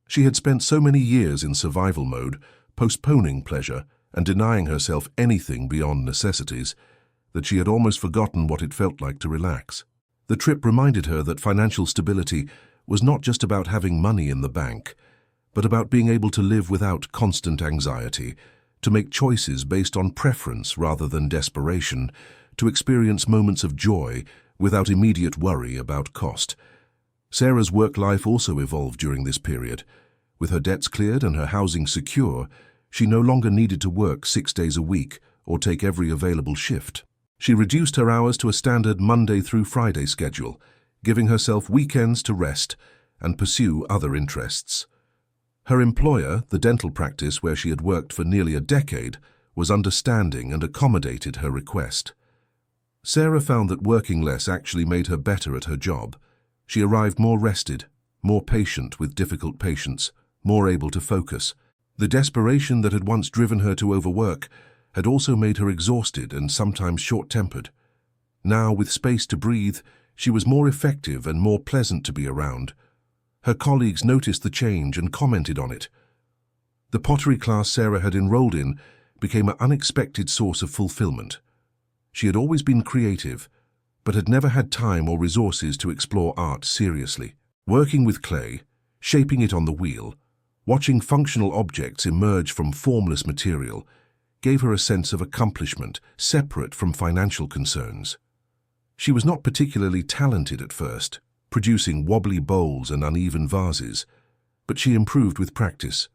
She had spent so many years in survival mode, postponing pleasure and denying herself anything beyond necessities, that she had almost forgotten what it felt like to relax. The trip reminded her that financial stability was not just about having money in the bank, but about being able to live without constant anxiety, to make choices based on preference rather than desperation, to experience moments of joy without immediate worry about cost. Sarah's work life also evolved during this period. With her debts cleared and her housing secure, she no longer needed to work 6 days a week or take every available shift. She reduced her hours to a standard Monday through Friday schedule, giving herself weekends to rest and pursue other interests. Her employer, the dental practice where she had worked for nearly a decade, was understanding and accommodated her request. Sarah found that working less actually made her better at her job. She arrived more rested, more patient with difficult patients, more able to focus. The desperation that had once driven her to overwork had also made her exhausted and sometimes short-tempered. Now, with space to breathe, she was more effective and more pleasant to be around. Her colleagues noticed the change and commented on it. The pottery class Sarah had enrolled in became an unexpected source of fulfillment. She had always been creative, but had never had time or resources to explore art seriously. Working with clay, shaping it on the wheel, watching functional objects emerge from formless material, gave her a sense of accomplishment separate from financial concerns. She was not particularly talented at first, producing wobbly bowls and uneven vases, but she improved with practice.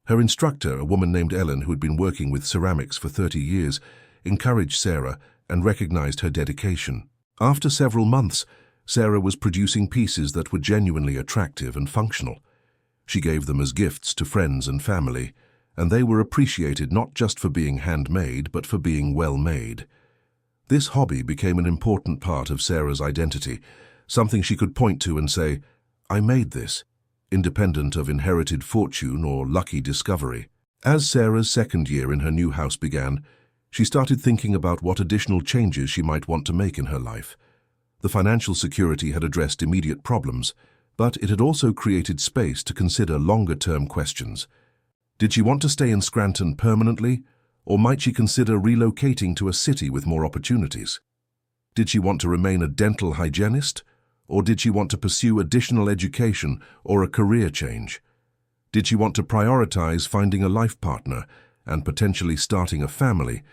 Her instructor, a woman named Ellen who had been working with ceramics for 30 years, encouraged Sarah and recognized her dedication. After several months, Sarah was producing pieces that were genuinely attractive and functional. She gave them as gifts to friends and family, and they were appreciated not just for being handmade, but for being well made. This hobby became an important part of Sarah's identity, something she could point to and say, "I made this," independent of inherited fortune or lucky discovery. As Sarah's second year in her new house began, she started thinking about what additional changes she might want to make in her life. The financial security had addressed immediate problems, but it had also created space to consider longer-term questions. Did she want to stay in Scranton permanently, or might she consider relocating to a city with more opportunities? Did she want to remain a dental hygienist, or did she want to pursue additional education or a career change? Did she want to prioritize finding a life partner and potentially starting a family,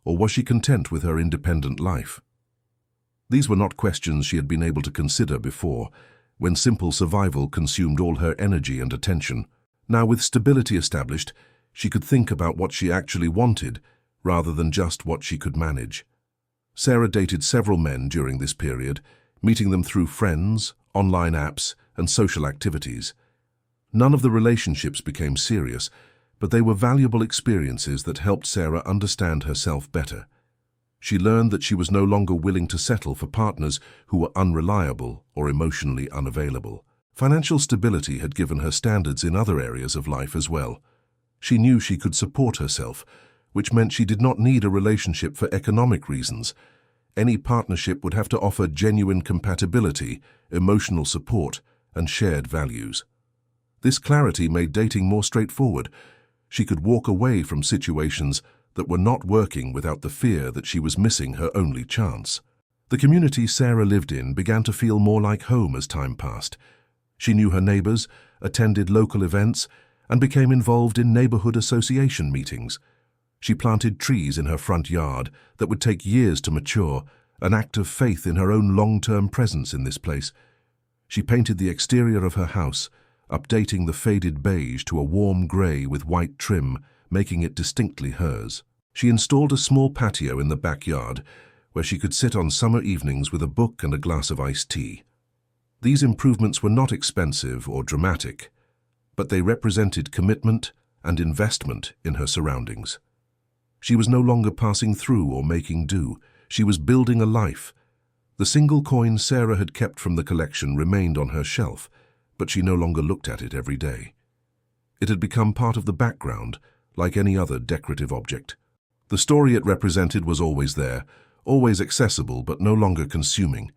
or was she content with her independent life? These were not questions she had been able to consider before, when simple survival consumed all her energy and attention. Now, with stability established, she could think about what she actually wanted, rather than just what she could manage. Sarah dated several men during this period, meeting them through friends, online apps, and social activities. None of the relationships became serious, but they were valuable experiences that helped Sarah understand herself better. She learned that she was no longer willing to settle for partners who were unreliable or emotionally unavailable. Financial stability had given her standards in other areas of life as well. She knew she could support herself, which meant she did not need a relationship for economic reasons. Any partnership would have to offer genuine compatibility, emotional support, and shared values. This clarity made dating more straightforward. She could walk away from situations that were not working without the fear that she was missing her only chance. The community Sarah lived in began to feel more like home as time passed. She knew her neighbors, attended local events, and became involved in neighborhood association meetings. She planted trees in her front yard that would take years to mature, an act of faith in her own long-term presence in this place. She painted the exterior of her house, updating the faded beige to a warm gray with white trim, making it distinctly hers. She installed a small patio in the backyard where she could sit on summer evenings with a book and a glass of iced tea. These improvements were not expensive or dramatic, but they represented commitment and investment in her surroundings. She was no longer passing through or making do. She was building a life. The single coin Sarah had kept from the collection remained on her shelf, but she no longer looked at it every day. It had become part of the background, like any other decorative object. The story it represented was always there, always accessible but no longer consuming.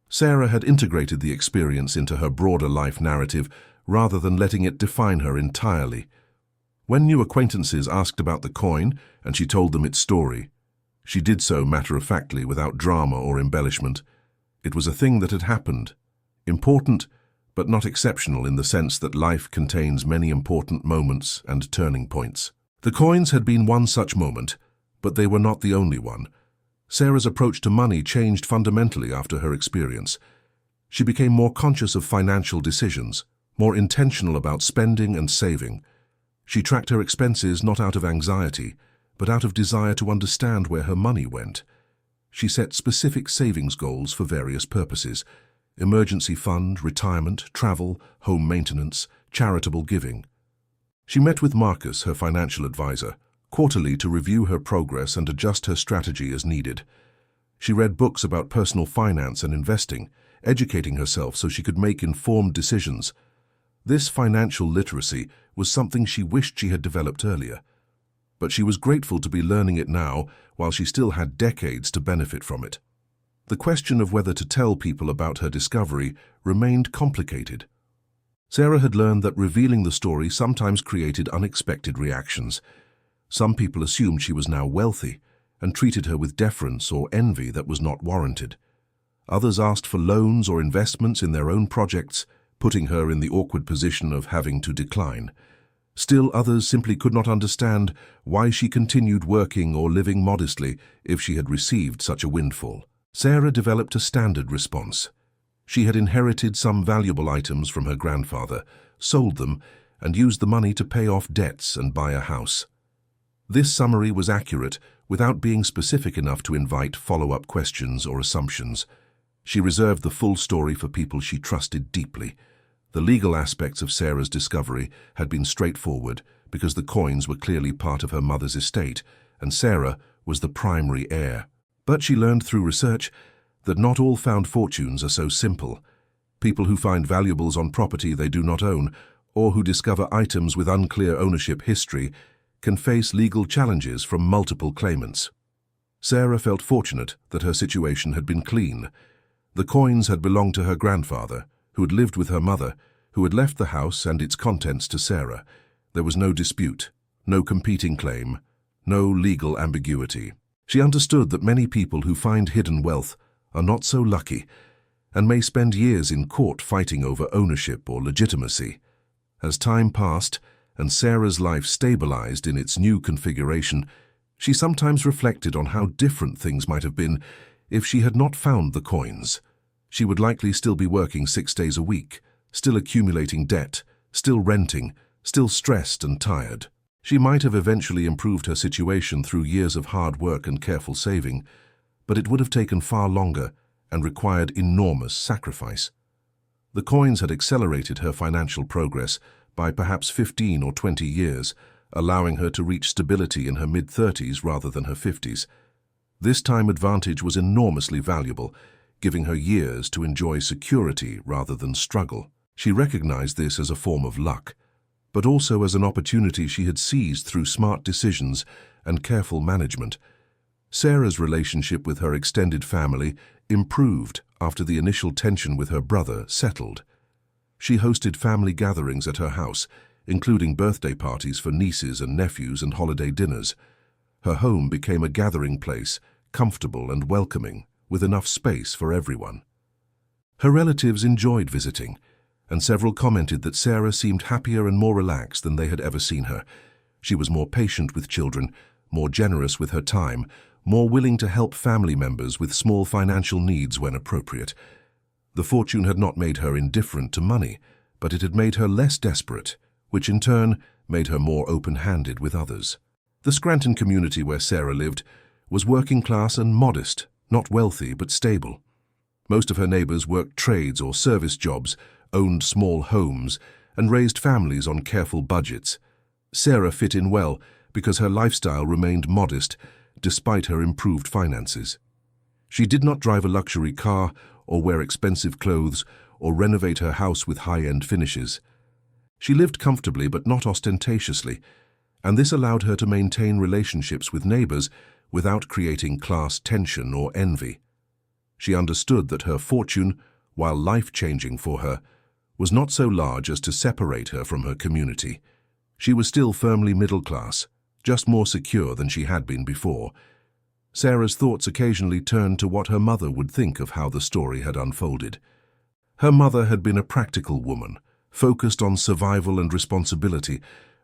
Sarah had integrated the experience into her broader life narrative rather than letting it define her entirely. When new acquaintances asked about the coin and she told them its story, she did so matter-of-factly without drama or embellishment. It was a thing that had happened, important but not exceptional in the sense that life contains many important moments and turning points. The coins had been one such moment, but they were not the only one. Sarah's approach to money changed fundamentally after her experience. She became more conscious of financial decisions, more intentional about spending and saving. She tracked her expenses not out of anxiety, but out of desire to understand where her money went. She set specific savings goals for various purposes: emergency fund, retirement, travel, home maintenance, charitable giving. She met with Marcus, her financial advisor, quarterly to review her progress and adjust her strategy as needed. She read books about personal finance and investing, educating herself so she could make informed decisions. This financial literacy was something she wished she had developed earlier, but she was grateful to be learning it now while she still had decades to benefit from it. The question of whether to tell people about her discovery remained complicated. Sarah had learned that revealing the story sometimes created unexpected reactions. Some people assumed she was now wealthy and treated her with deference or envy that was not warranted. Others asked for loans or investments in their own projects, putting her in the awkward position of having to decline. Still others simply could not understand why she continued working or living modestly if she had received such a windfall. Sarah developed a standard response. She had inherited some valuable items from her grandfather, sold them, and used the money to pay off debts and buy a house. This summary was accurate without being specific enough to invite follow-up questions or assumptions. She reserved the full story for people she trusted deeply. The legal aspects of Sarah's discovery had been straightforward because the coins were clearly part of her mother's estate, and Sarah was the primary heir. But she learned through research that not all found fortunes are so simple. People who find valuables on property they do not own, or who discover items with unclear ownership history, can face legal challenges from multiple claimants. Sarah felt fortunate that her situation had been clean. The coins had belonged to her grandfather, who had lived with her mother, who had left the house and its contents to Sarah. There was no dispute, no competing claim, no legal ambiguity. She understood that many people who find hidden wealth are not so lucky and may spend years in court fighting over ownership or legitimacy. As time passed and Sarah's life stabilized in its new configuration, she sometimes reflected on how different things might have been if she had not found the coins. She would likely still be working 6 days a week, still accumulating debt, still renting, still stressed and tired. She might have eventually improved her situation through years of hard work and careful saving, but it would have taken far longer and required enormous sacrifice. The coins had accelerated her financial progress by perhaps 15 or 20 years, allowing her to reach stability in her mid-30s rather than her 50s. This time advantage was enormously valuable, giving her years to enjoy security rather than struggle. She recognized this as a form of luck, but also as an opportunity she had seized through smart decisions and careful management. Sarah's relationship with her extended family improved after the initial tension with her brother settled. She hosted family gatherings at her house, including birthday parties for nieces and nephews and holiday dinners. Her home became a gathering place, comfortable and welcoming, with enough space for everyone. Her relatives enjoyed visiting, and several commented that Sarah seemed happier and more relaxed than they had ever seen her. She was more patient with children, more generous with her time, more willing to help family members with small financial needs when appropriate. The fortune had not made her indifferent to money, but it had made her less desperate, which in turn made her more open-handed with others. The Scranton community where Sarah lived was working class and modest, not wealthy but stable. Most of her neighbors worked trades or service jobs, owned small homes, and raised families on careful budgets. Sarah fit in well because her lifestyle remained modest despite her improved finances. She did not drive a luxury car or wear expensive clothes or renovate her house with high-end finishes. She lived comfortably but not ostentatiously, and this allowed her to maintain relationships with neighbors without creating class tension or envy. She understood that her fortune, while life-changing for her, was not so large as to separate her from her community. She was still firmly middle class, just more secure than she had been before. Sarah's thoughts occasionally turned to what her mother would think of how the story had unfolded. Her mother had been a practical woman, focused on survival and responsibility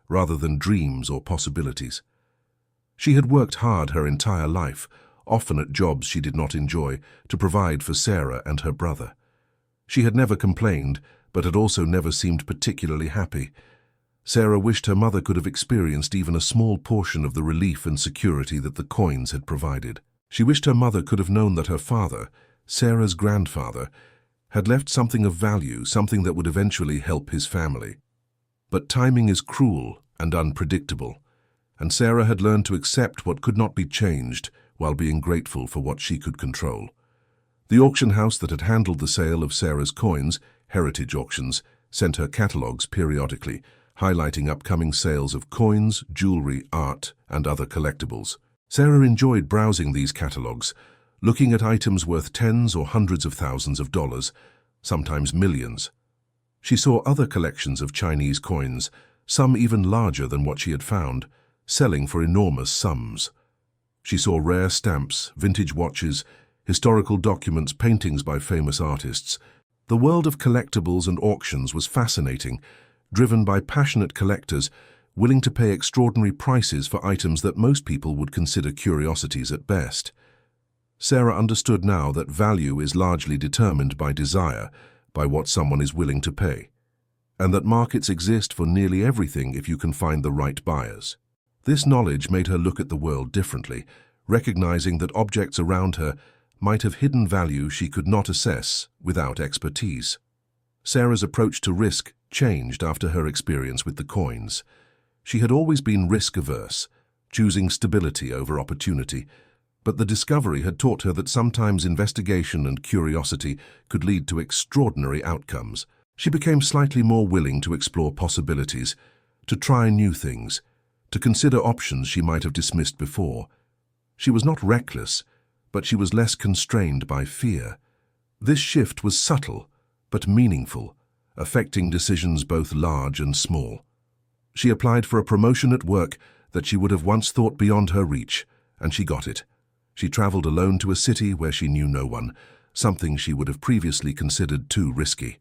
rather than dreams or possibilities. She had worked hard her entire life, often at jobs she did not enjoy, to provide for Sarah and her brother. She had never complained, but had also never seemed particularly happy. Sarah wished her mother could have experienced even a small portion of the relief and security that the coins had provided. She wished her mother could have known that her father, Sarah's grandfather, had left something of value, something that would eventually help his family. But timing is cruel and unpredictable, and Sarah had learned to accept what could not be changed while being grateful for what she could control. The auction house that had handled the sale of Sarah's coins, Heritage Auctions, sent her catalogs periodically, highlighting upcoming sales of coins, jewelry, art, and other collectibles. Sarah enjoyed browsing these catalogs, looking at items worth tens or hundreds of thousands of dollars, sometimes millions. She saw other collections of Chinese coins, some even larger than what she had found, selling for enormous sums. She saw rare stamps, vintage watches, historical documents, paintings by famous artists. The world of collectibles and auctions was fascinating, driven by passionate collectors willing to pay extraordinary prices for items that most people would consider curiosities at best. Sarah understood now that value is largely determined by desire, by what someone is willing to pay, and that markets exist for nearly everything if you can find the right buyers. This knowledge made her look at the world differently, recognizing that objects around her might have hidden value she could not assess without expertise. Sarah's approach to risk changed after her experience with the coins. She had always been risk-averse, choosing stability over opportunity, but the discovery had taught her that sometimes investigation and curiosity could lead to extraordinary outcomes. She became slightly more willing to explore possibilities, to try new things, to consider options she might have dismissed before. She was not reckless, but she was less constrained by fear. This shift was subtle, but meaningful, affecting decisions both large and small. She applied for a promotion at work that she would have once thought beyond her reach, and she got it. She traveled alone to a city where she knew no one, something she would have previously considered too risky.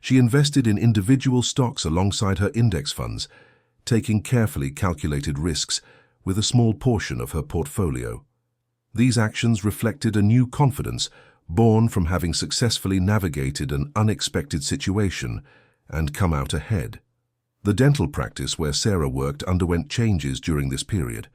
She invested in individual stocks alongside her index funds, taking carefully calculated risks with a small portion of her portfolio. These actions reflected a new confidence born from having successfully navigated an unexpected situation and come out ahead. The dental practice where Sarah worked underwent changes during this period.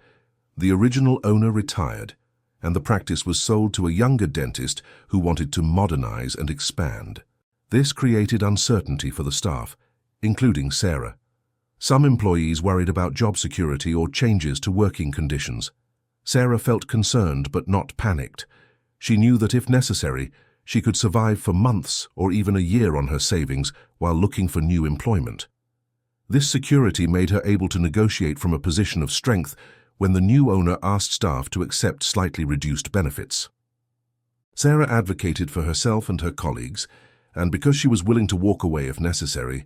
The original owner retired, and the practice was sold to a younger dentist who wanted to modernize and expand. This created uncertainty for the staff, including Sarah. Some employees worried about job security or changes to working conditions. Sarah felt concerned but not panicked. She knew that if necessary, she could survive for months or even a year on her savings while looking for new employment. This security made her able to negotiate from a position of strength when the new owner asked staff to accept slightly reduced benefits. Sarah advocated for herself and her colleagues, and because she was willing to walk away if necessary,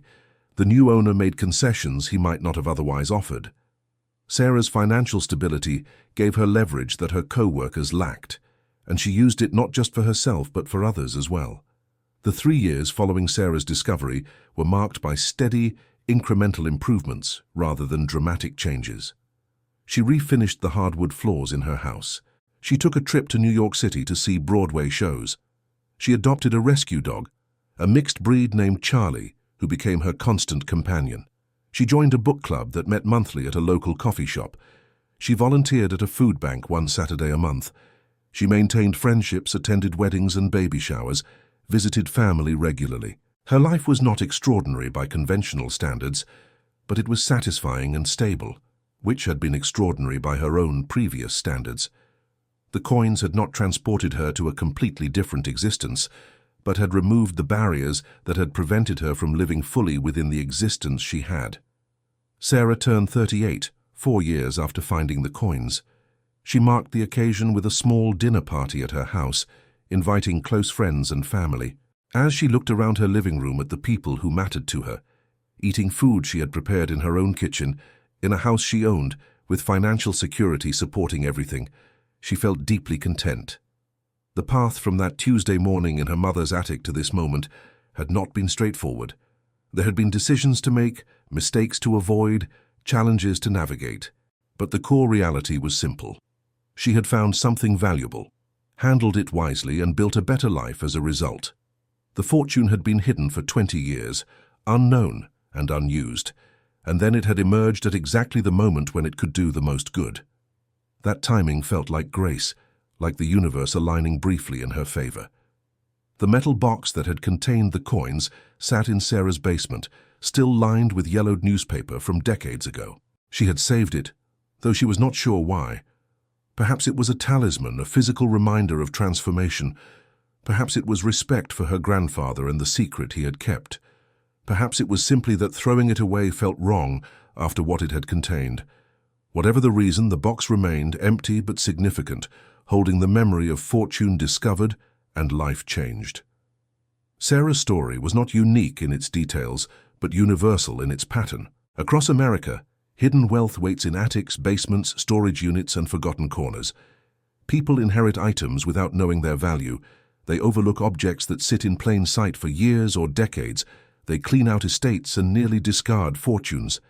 the new owner made concessions he might not have otherwise offered. Sarah's financial stability gave her leverage that her co-workers lacked, and she used it not just for herself but for others as well. The 3 years following Sarah's discovery were marked by steady, incremental improvements rather than dramatic changes. She refinished the hardwood floors in her house. She took a trip to New York City to see Broadway shows. She adopted a rescue dog, a mixed breed named Charlie, who became her constant companion. She joined a book club that met monthly at a local coffee shop. She volunteered at a food bank one Saturday a month. She maintained friendships, attended weddings and baby showers, visited family regularly. Her life was not extraordinary by conventional standards, but it was satisfying and stable, which had been extraordinary by her own previous standards. The coins had not transported her to a completely different existence, but had removed the barriers that had prevented her from living fully within the existence she had. Sarah turned 38, 4 years after finding the coins. She marked the occasion with a small dinner party at her house, inviting close friends and family. As she looked around her living room at the people who mattered to her, eating food she had prepared in her own kitchen, in a house she owned, with financial security supporting everything, she felt deeply content. The path from that Tuesday morning in her mother's attic to this moment had not been straightforward. There had been decisions to make, mistakes to avoid, challenges to navigate. But the core reality was simple. She had found something valuable, handled it wisely, and built a better life as a result. The fortune had been hidden for 20 years, unknown and unused, and then it had emerged at exactly the moment when it could do the most good. That timing felt like grace, like the universe aligning briefly in her favor. The metal box that had contained the coins sat in Sarah's basement, still lined with yellowed newspaper from decades ago. She had saved it, though she was not sure why. Perhaps it was a talisman, a physical reminder of transformation. Perhaps it was respect for her grandfather and the secret he had kept. Perhaps it was simply that throwing it away felt wrong after what it had contained. Whatever the reason, the box remained empty but significant, holding the memory of fortune discovered and life changed. Sarah's story was not unique in its details, but universal in its pattern. Across America, hidden wealth waits in attics, basements, storage units, and forgotten corners. People inherit items without knowing their value. They overlook objects that sit in plain sight for years or decades. They clean out estates and nearly discard fortunes.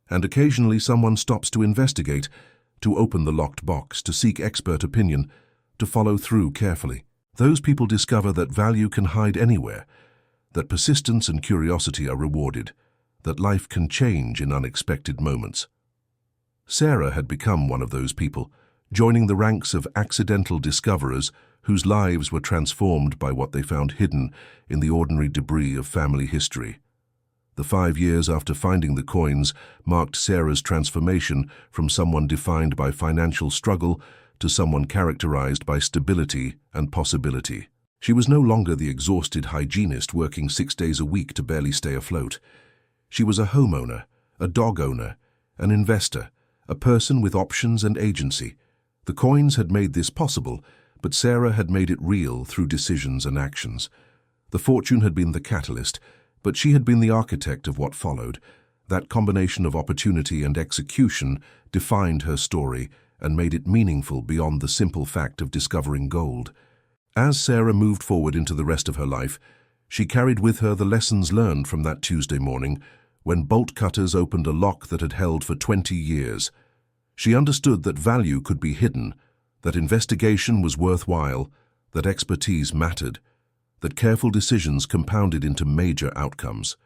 And occasionally someone stops to investigate, to open the locked box, to seek expert opinion, to follow through carefully. Those people discover that value can hide anywhere, that persistence and curiosity are rewarded, that life can change in unexpected moments. Sarah had become one of those people, joining the ranks of accidental discoverers whose lives were transformed by what they found hidden in the ordinary debris of family history. The 5 years after finding the coins marked Sarah's transformation from someone defined by financial struggle to someone characterized by stability and possibility. She was no longer the exhausted hygienist working 6 days a week to barely stay afloat. She was a homeowner, a dog owner, an investor, a person with options and agency. The coins had made this possible, but Sarah had made it real through decisions and actions. The fortune had been the catalyst, but she had been the architect of what followed. That combination of opportunity and execution defined her story and made it meaningful beyond the simple fact of discovering gold. As Sarah moved forward into the rest of her life, She carried with her the lessons learned from that Tuesday morning when bolt cutters opened a lock that had held for 20 years. She understood that value could be hidden, that investigation was worthwhile, that expertise mattered, that careful decisions compounded into major outcomes.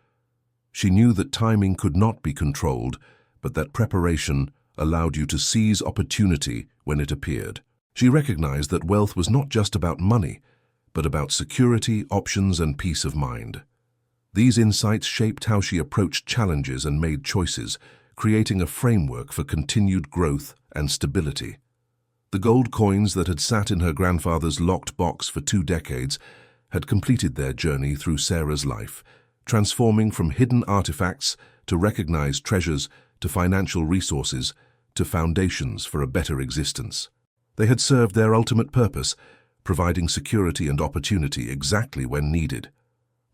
She knew that timing could not be controlled, but that preparation allowed you to seize opportunity when it appeared. She recognized that wealth was not just about money, but about security, options, and peace of mind. These insights shaped how she approached challenges and made choices, creating a framework for continued growth and stability. The gold coins that had sat in her grandfather's locked box for 2 decades had completed their journey through Sarah's life, transforming from hidden artifacts to recognized treasures to financial resources to foundations for a better existence. They had served their ultimate purpose, providing security and opportunity exactly when needed.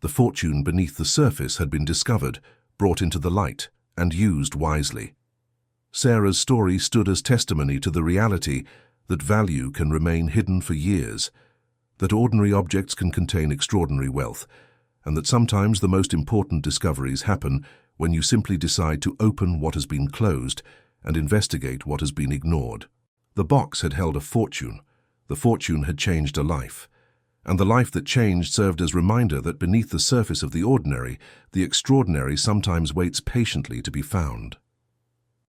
The fortune beneath the surface had been discovered, brought into the light, and used wisely. Sarah's story stood as testimony to the reality that value can remain hidden for years, that ordinary objects can contain extraordinary wealth, and that sometimes the most important discoveries happen when you simply decide to open what has been closed and investigate what has been ignored. The box had held a fortune. The fortune had changed a life. And the life that changed served as reminder that beneath the surface of the ordinary, the extraordinary sometimes waits patiently to be found.